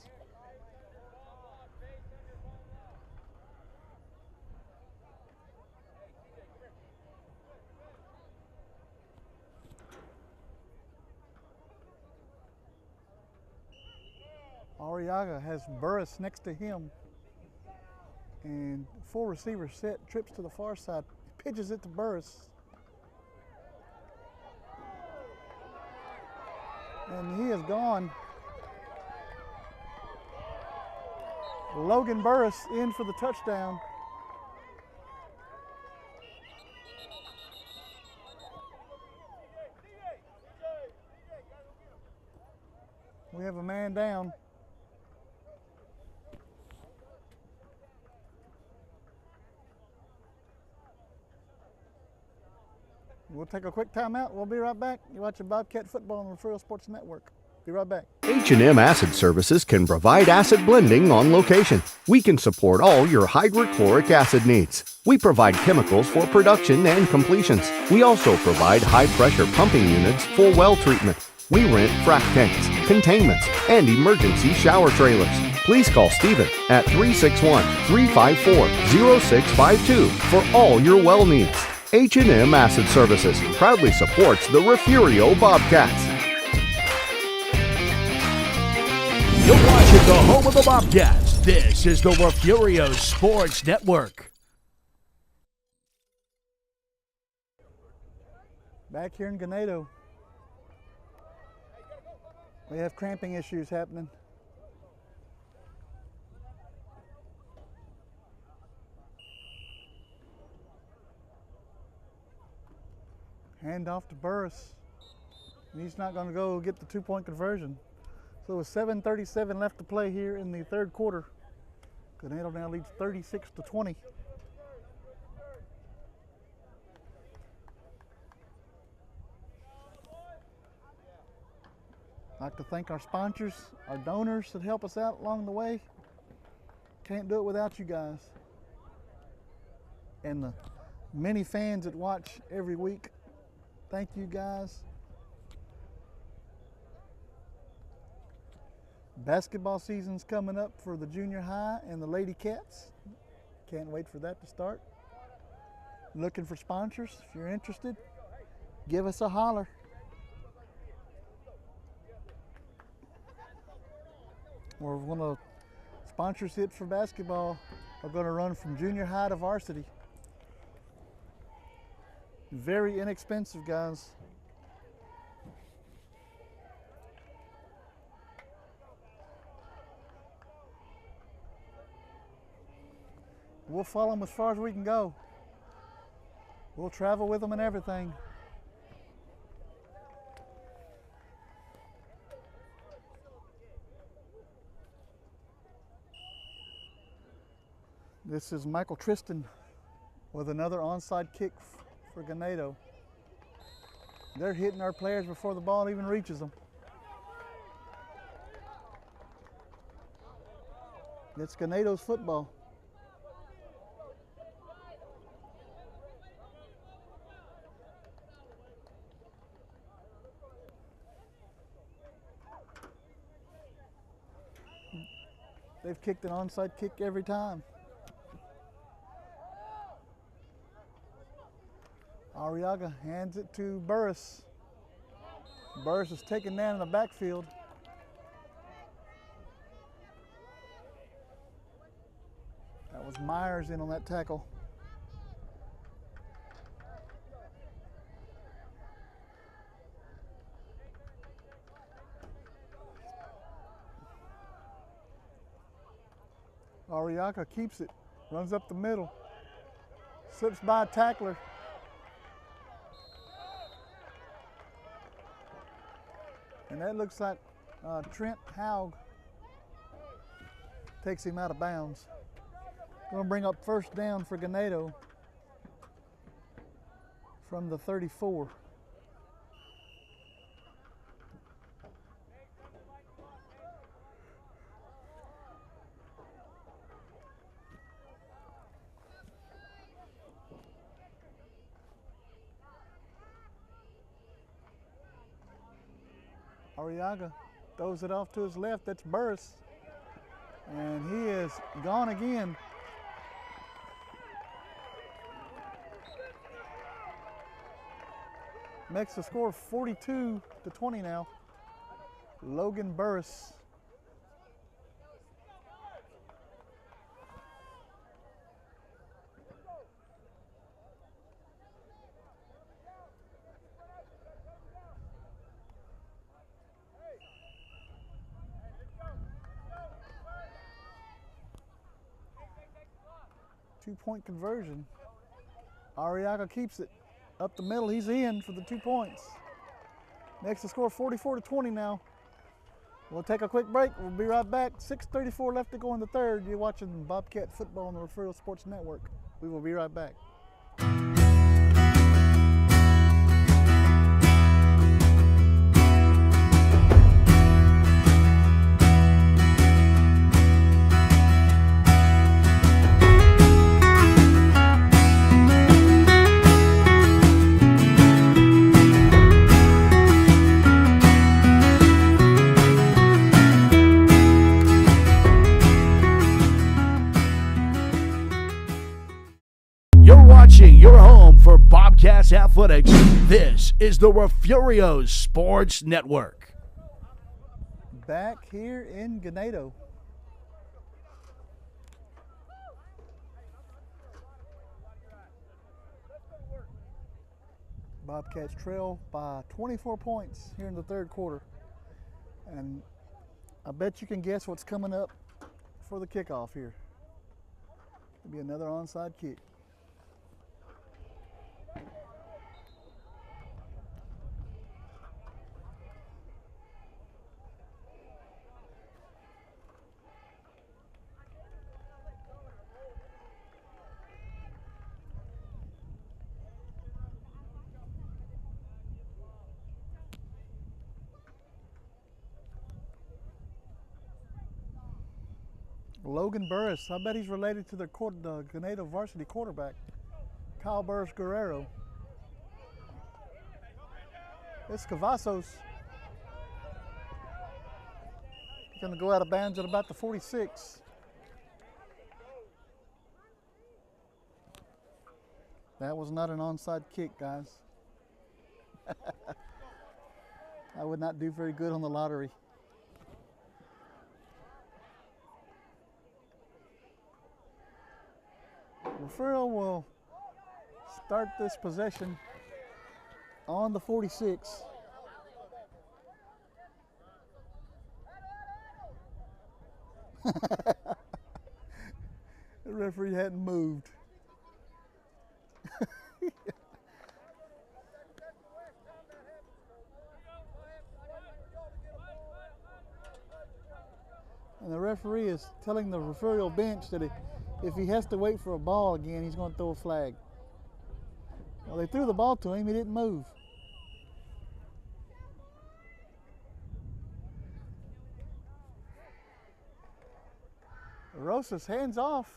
Arriaga has Burris next to him. And full receiver set, trips to the far side, pitches it to Burris. And he is gone. Logan Burris in for the touchdown. We have a man down. We'll take a quick timeout. We'll be right back. You're watching Bobcat Football on the Refugio Sports Network. Be right back. H&M Acid Services can provide acid blending on location. We can support all your hydrochloric acid needs. We provide chemicals for production and completions. We also provide high-pressure pumping units for well treatment. We rent frac tanks, containments, and emergency shower trailers. Please call Stephen at 361-354-0652 for all your well needs. H&M Acid Services proudly supports the Refugio Bobcats. You're watching the home of the Bobcats. This is the Refugio Sports Network. Back here in Ganado, we have cramping issues happening. Hand off to Burris. And he's not going to go get the two-point conversion. So with 7:37 left to play here in the third quarter, Ganado now leads 36-20. I'd like to thank our sponsors, our donors that help us out along the way. Can't do it without you guys. And the many fans that watch every week. Thank you guys. Basketball season's coming up for the junior high and the Lady Cats. Can't wait for that to start. Looking for sponsors. If you're interested, give us a holler. or one of the sponsorships for basketball are going to run from junior high to varsity. Very inexpensive, guys. We'll follow them as far as we can go. We'll travel with them and everything. This is Michael Tristan with another onside kick for Ganado. They're hitting our players before the ball even reaches them. It's Ganado's football. They've kicked an onside kick every time. Arriaga hands it to Burris. Burris is taken down in the backfield. That was Myers in on that tackle. Arriaga keeps it, runs up the middle, slips by a tackler. And that looks like Trent Haug takes him out of bounds. Going to bring up first down for Ganado from the 34. Arriaga throws it off to his left. That's Burris. And he is gone again. Makes the score 42-20 now. Logan Burris. Two-point conversion. Arriaga keeps it up the middle. He's in for the 2 points. Makes the score 44-20 now. We'll take a quick break. We'll be right back. 6:34 left to go in the third. You're watching Bobcat football on the Refugio Sports Network. We will be right back. Your home for Bobcats athletics. This is the Refugio Sports Network. Back here in Ganado. Bobcats trail by 24 points here in the third quarter. And I bet you can guess what's coming up for the kickoff here. It'll be another onside kick. Logan Burris, I bet he's related to the Ganado varsity quarterback, Kyle Burris Guerrero. It's Cavazos. He's going to go out of bounds at about the 46. That was not an onside kick, guys. I would not do very good on the lottery. Refugio will start this possession on the 46. The referee hadn't moved. And the referee is telling the Refugio bench that if he has to wait for a ball again, he's going to throw a flag. Well, they threw the ball to him. He didn't move. Rosas hands off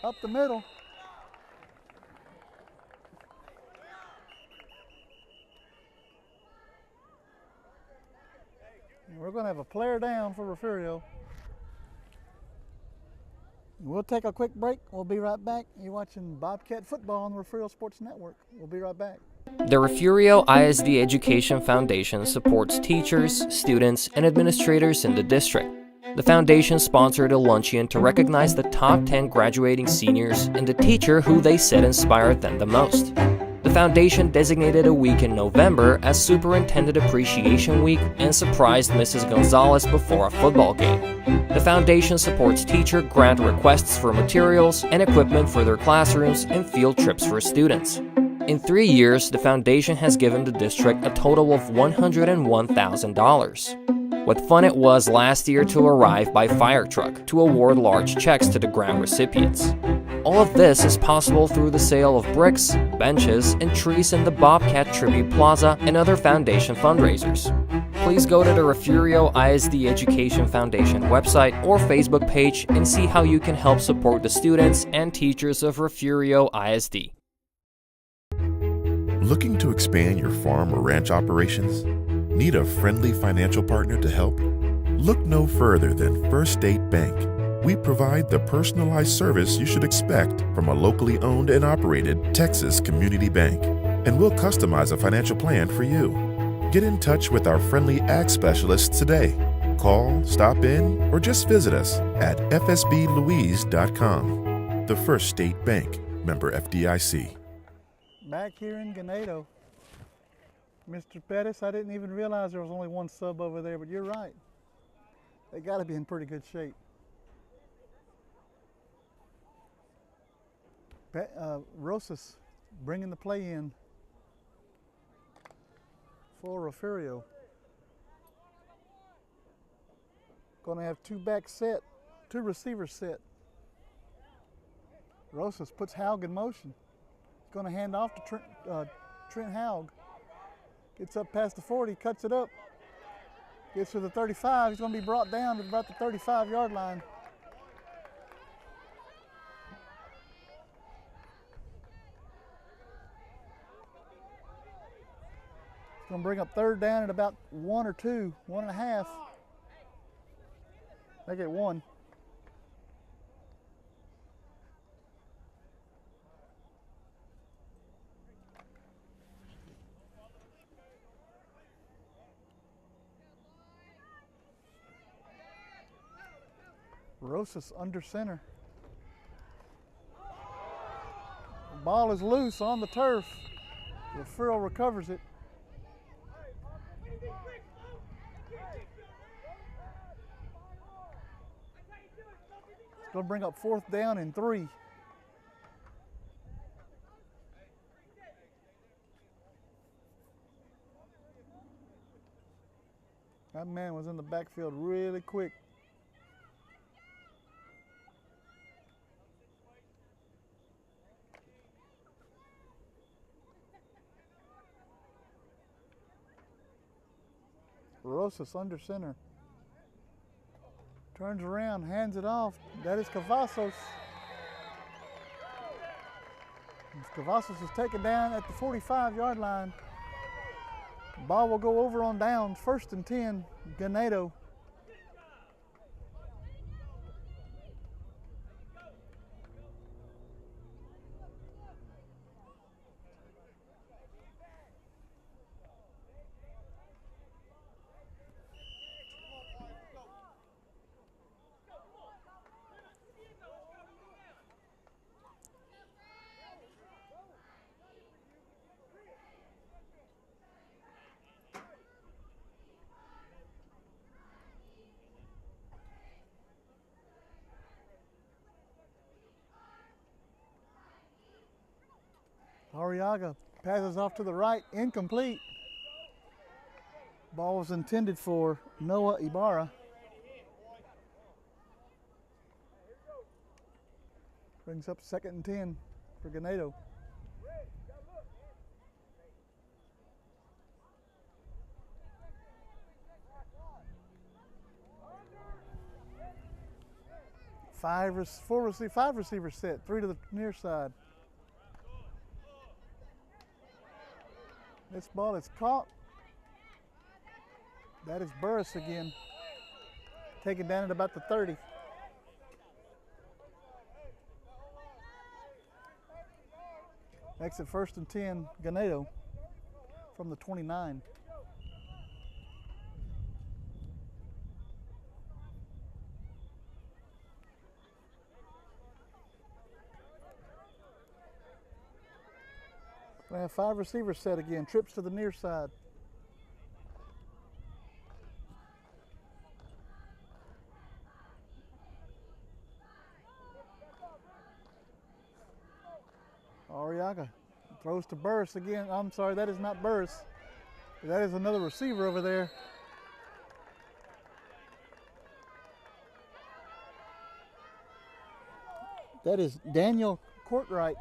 up the middle. And we're going to have a player down for Refugio. We'll take a quick break. We'll be right back. You're watching Bobcat Football on the Refugio Sports Network. We'll be right back. The Refugio ISD Education Foundation supports teachers, students, and administrators in the district. The foundation sponsored a luncheon to recognize the top 10 graduating seniors and the teacher who they said inspired them the most. The foundation designated a week in November as Superintendent Appreciation Week and surprised Mrs. Gonzalez before a football game. The foundation supports teacher grant requests for materials and equipment for their classrooms and field trips for students. In 3 years, the foundation has given the district a total of $101,000. What fun it was last year to arrive by fire truck to award large checks to the grant recipients. All of this is possible through the sale of bricks, benches, and trees in the Bobcat Tribute Plaza and other foundation fundraisers. Please go to the Refugio ISD Education Foundation website or Facebook page and see how you can help support the students and teachers of Refugio ISD. Looking to expand your farm or ranch operations? Need a friendly financial partner to help? Look no further than First State Bank. We provide the personalized service you should expect from a locally owned and operated Texas community bank. And we'll customize a financial plan for you. Get in touch with our friendly ag specialists today. Call, stop in, or just visit us at fsblouise.com. The First State Bank, member FDIC. Back here in Ganado. Mr. Pettis, I didn't even realize there was only one sub over there, but you're right. They got to be in pretty good shape. Rosas bringing the play in for Refugio. Going to have two receivers set. Rosas puts Haug in motion. He's going to hand off to Trent Haug. Gets up past the 40, cuts it up. Gets to the 35. He's going to be brought down to about the 35-yard line. It's going to bring up third down at about 1 or 2, 1.5. Make it 1. Rosas under center. The ball is loose on the turf. Refugio recovers it. It's going to bring up 4th down and 3. That man was in the backfield really quick. Rosas under center. Turns around, hands it off. That is Cavazos. Cavazos is taken down at the 45-yard line. Ball will go over on downs. 1st and 10, Ganado. Arriaga passes off to the right, incomplete. Ball was intended for Noah Ibarra. Brings up 2nd and 10 for Ganado. Five receivers set, 3 to the near side. This ball is caught. That is Burris again. Taken down at about the 30. Exit 1st and 10, Ganado from the 29. We have 5 receivers set again. Trips to the near side. Arriaga throws to Burris again. I'm sorry, that is not Burris. That is another receiver over there. That is Daniel Courtright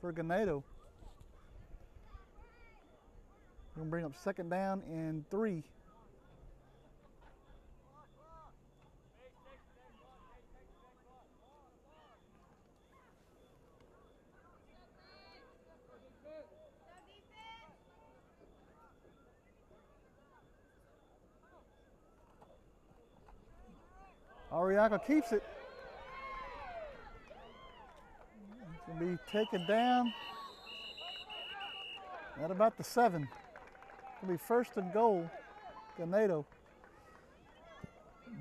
for Ganado. We're going to bring up 2nd down and 3. Arriaga keeps it. It's going to be taken down at about the 7. It'll be 1st and goal, Ganado.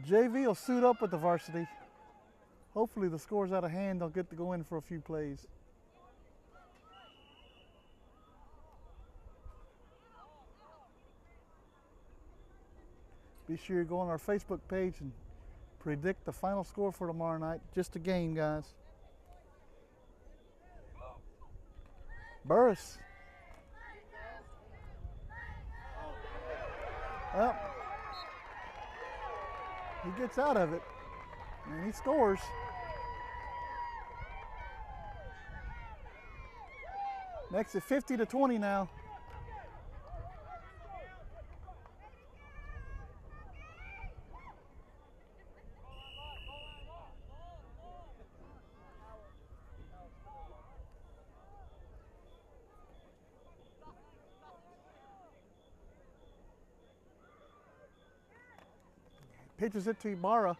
JV will suit up with the varsity. Hopefully the score's out of hand. They'll get to go in for a few plays. Be sure you go on our Facebook page and predict the final score for tomorrow night. Just a game, guys. Burris. Well, he gets out of it, and he scores. Makes it 50-20 now. Pitches it to Ibarra.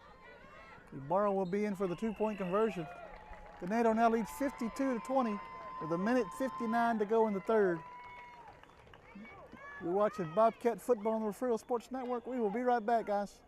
Ibarra will be in for the 2-point conversion. Ganado now leads 52-20 with 1:59 to go in the 3rd. You're watching Bobcat Football on the Refugio Sports Network. We will be right back, guys.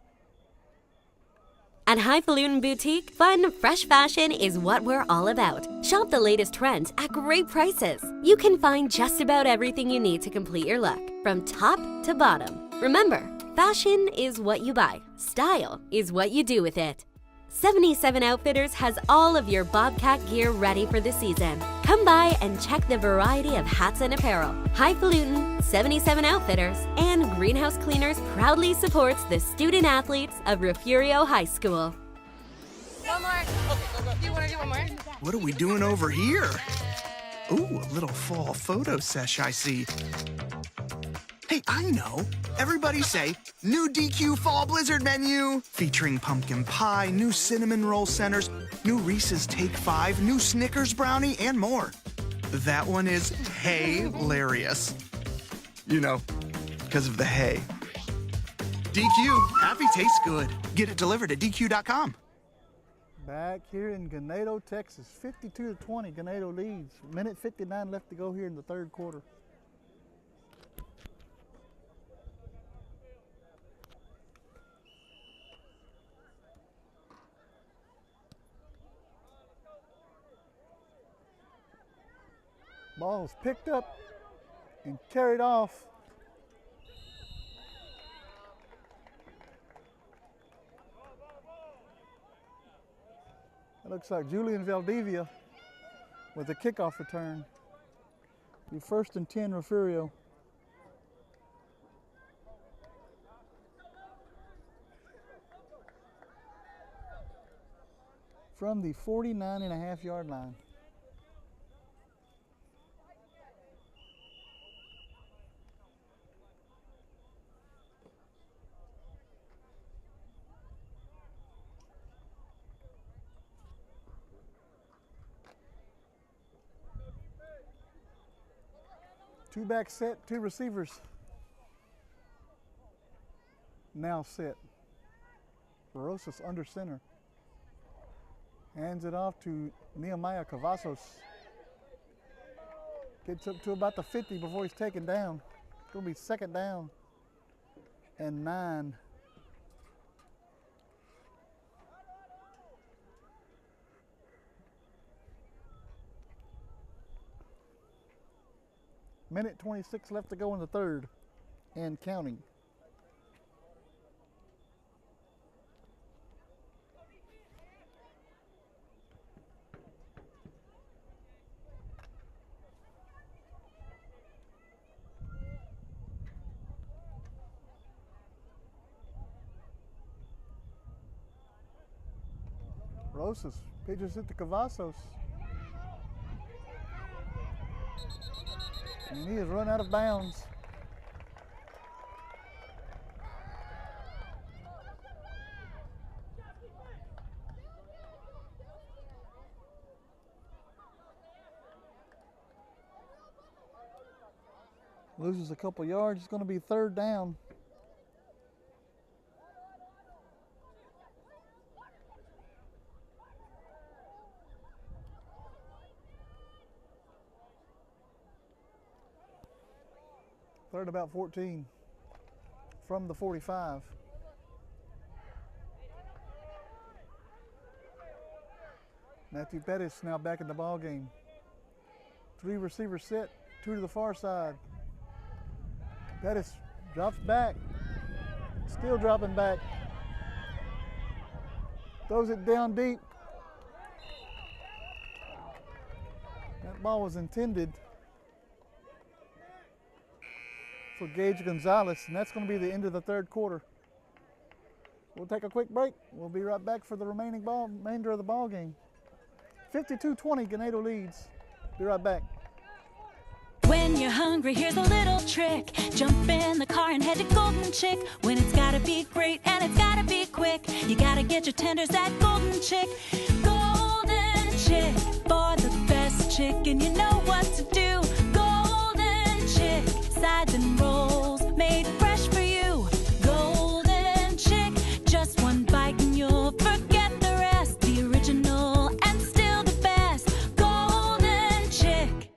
At Highfalutin Boutique, fun, fresh fashion is what we're all about. Shop the latest trends at great prices. You can find just about everything you need to complete your look, from top to bottom. Remember, fashion is what you buy. Style is what you do with it. 77 Outfitters has all of your Bobcat gear ready for the season. Come by and check the variety of hats and apparel. Highfalutin, 77 Outfitters, and Greenhouse Cleaners proudly supports the student athletes of Refugio High School. One more. Okay, go. Do you want to do one more? What are we doing over here? Ooh, a little fall photo sesh I see. Hey, I know. Everybody say, new DQ Fall Blizzard menu. Featuring pumpkin pie, new cinnamon roll centers, new Reese's Take 5, new Snickers brownie, and more. That one is hilarious. You know, because of the hay. DQ, happy tastes good. Get it delivered at DQ.com. Back here in Ganado, Texas, 52-20, Ganado leads. 1:59 left to go here in the 3rd quarter. Ball is picked up and carried off. It looks like Julian Valdivia with a kickoff return. Be 1st and 10, Refugio. From the 49.5-yard line. Two back set, two receivers. Now set. Rosas under center. Hands it off to Nehemiah Cavazos. Gets up to about the 50 before he's taken down. It's going to be 2nd down and 9. Minute 26 left to go in the 3rd and counting. Rosas pitches it to Cavazos. And he has run out of bounds. Loses a couple yards. It's going to be 3rd down. Third about 14 from the 45. Matthew Pettis now back in the ball game. 3 receivers set, 2 to the far side. Pettis drops back, still dropping back. Throws it down deep. That ball was intended for Gage Gonzalez, and that's going to be the end of the 3rd quarter. We'll take a quick break. We'll be right back for the remainder of the ball game. 52-20, Ganado leads. Be right back. When you're hungry, here's a little trick. Jump in the car and head to Golden Chick. When it's gotta be great and it's gotta be quick, you gotta get your tenders at Golden Chick. Golden Chick, for the best chicken, you know what to do. Golden Chick, sides and rolls made fresh for you. Golden Chick, just one bite and you'll forget the rest. The original and still the best. Golden Chick.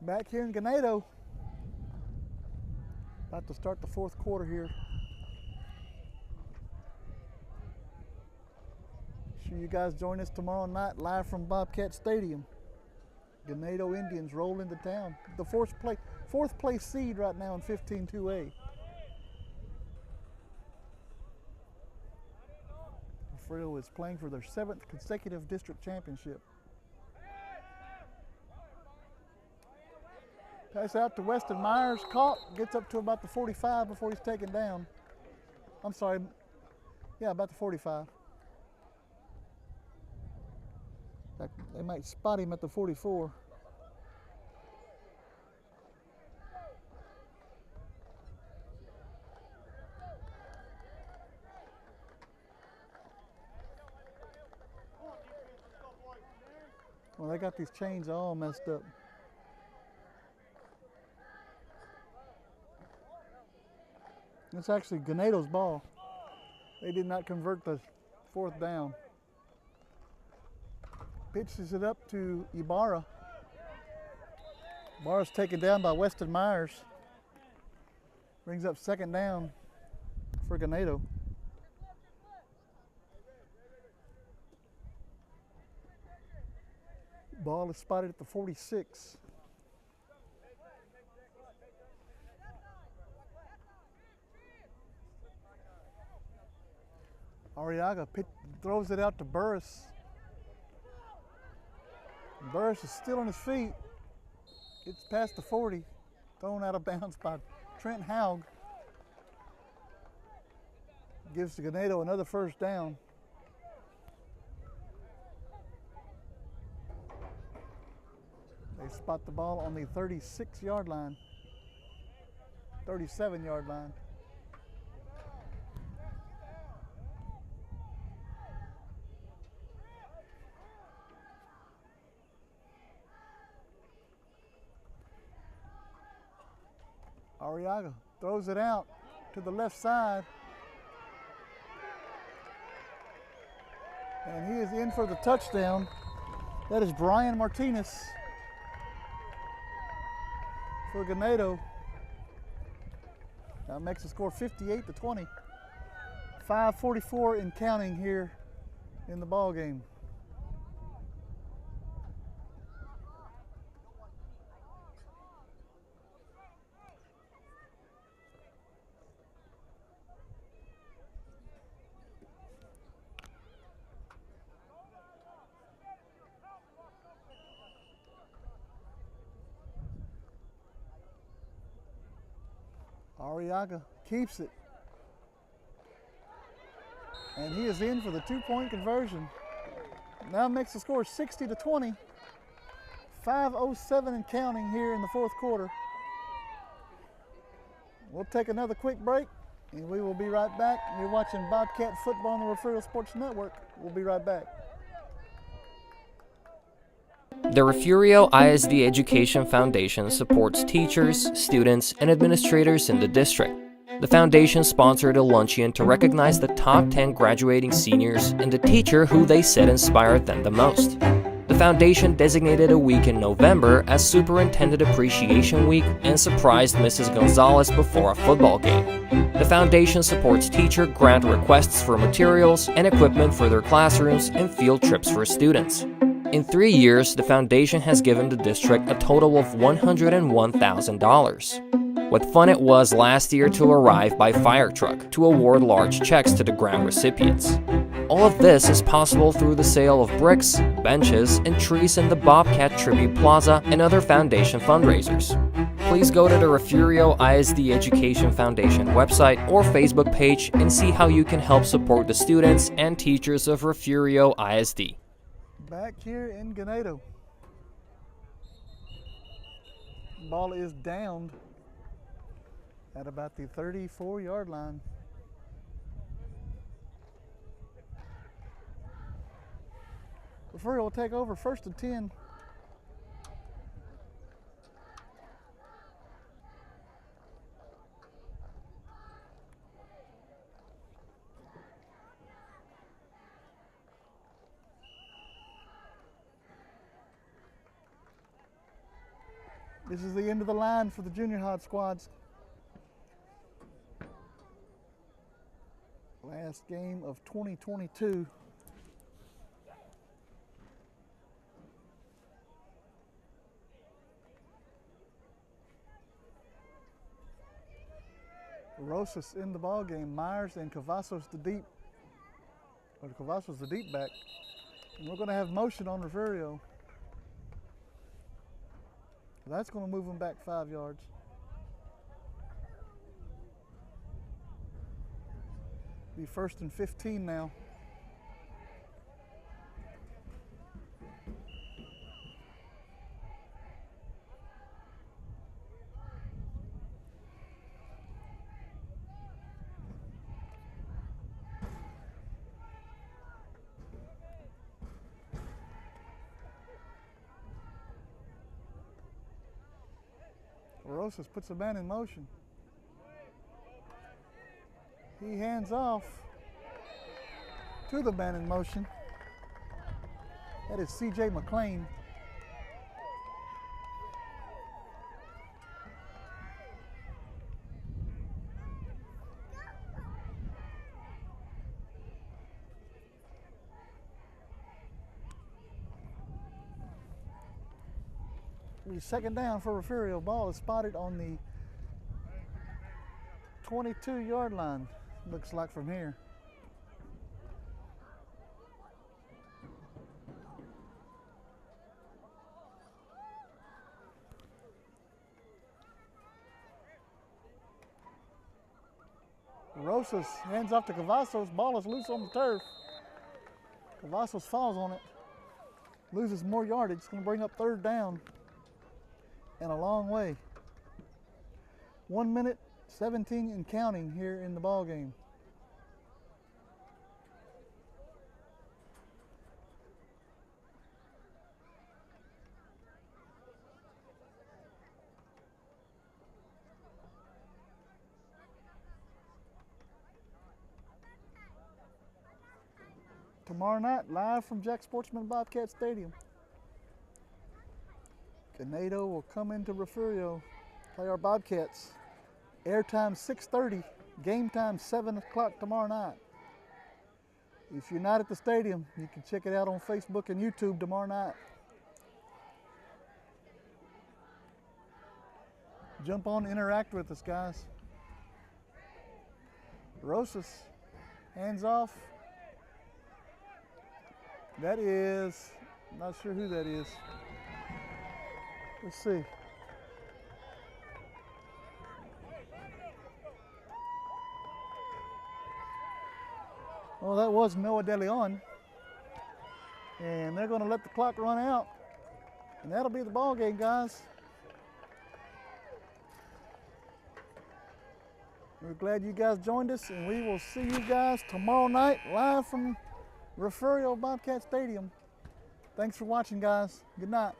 Back here in Ganado. About to start the 4th quarter here. Sure you guys join us tomorrow night live from Bobcat Stadium. Ganado Indians roll into town. The 4th place seed right now in 15-2A. Refugio is playing for their 7th consecutive district championship. Pass out to Weston Myers, caught, gets up to about the 45 before he's taken down. I'm sorry, yeah, about the 45. They might spot him at the 44. Well, they got these chains all messed up. It's actually Ganado's ball. They did not convert the 4th down. Pitches it up to Ibarra. Ibarra's taken down by Weston Myers. Brings up 2nd down for Ganado. Ball is spotted at the 46. Arriaga throws it out to Burris. Burris is still on his feet. It's past the 40. Thrown out of bounds by Trent Haug. Gives to Ganado another first down. They spot the ball on the 36-yard line. 37-yard line. Arriaga throws it out to the left side. And he is in for the touchdown. That is Brian Martinez for Ganado. That makes the score 58-20. 5:44 in counting here in the ball game. Arriaga keeps it. And he is in for the 2-point conversion. Now makes the score 60-20. 5:07 and counting here in the fourth quarter. We'll take another quick break and we will be right back. You're watching Bobcat Football on the Refugio Sports Network. We'll be right back. The Refugio ISD Education Foundation supports teachers, students, and administrators in the district. The foundation sponsored a luncheon to recognize the top 10 graduating seniors and the teacher who they said inspired them the most. The foundation designated a week in November as Superintendent Appreciation Week and surprised Mrs. Gonzalez before a football game. The foundation supports teacher grant requests for materials and equipment for their classrooms and field trips for students. In 3 years, the foundation has given the district a total of $101,000. What fun it was last year to arrive by fire truck to award large checks to the grant recipients. All of this is possible through the sale of bricks, benches, and trees in the Bobcat Tribute Plaza and other foundation fundraisers. Please go to the Refugio ISD Education Foundation website or Facebook page and see how you can help support the students and teachers of Refugio ISD. Back here in Ganado. Ball is downed at about the 34-yard line. Refugio will take over 1st and 10. This is the end of the line for the junior high squads. Last game of 2022. Rosas in the ball game. Myers and Cavazos the deep back. And we're going to have motion on Refugio. That's going to move them back 5 yards. Be 1st and 15 now. Rosas puts a man in motion. He hands off to the man in motion. That is C.J. McLean. Second down for Refugio. Ball is spotted on the 22-yard line, looks like from here. Rosas hands off to Cavazos. Ball is loose on the turf. Cavazos falls on it. Loses more yardage. It's going to bring up 3rd down and a long way. 1 minute, 17 and counting here in the ball game. Tomorrow night, live from Jack Sportsman Bobcat Stadium. Ganado will come into Refugio, play our Bobcats. Airtime 6:30, game time 7 o'clock tomorrow night. If you're not at the stadium, you can check it out on Facebook and YouTube tomorrow night. Jump on, interact with us, guys. Rosas, hands off. That is, not sure who that is. Let's see. Well, that was Noah De Leon. And they're going to let the clock run out. And that'll be the ball game, guys. We're glad you guys joined us, and we will see you guys tomorrow night live from Refugio Bobcat Stadium. Thanks for watching, guys. Good night.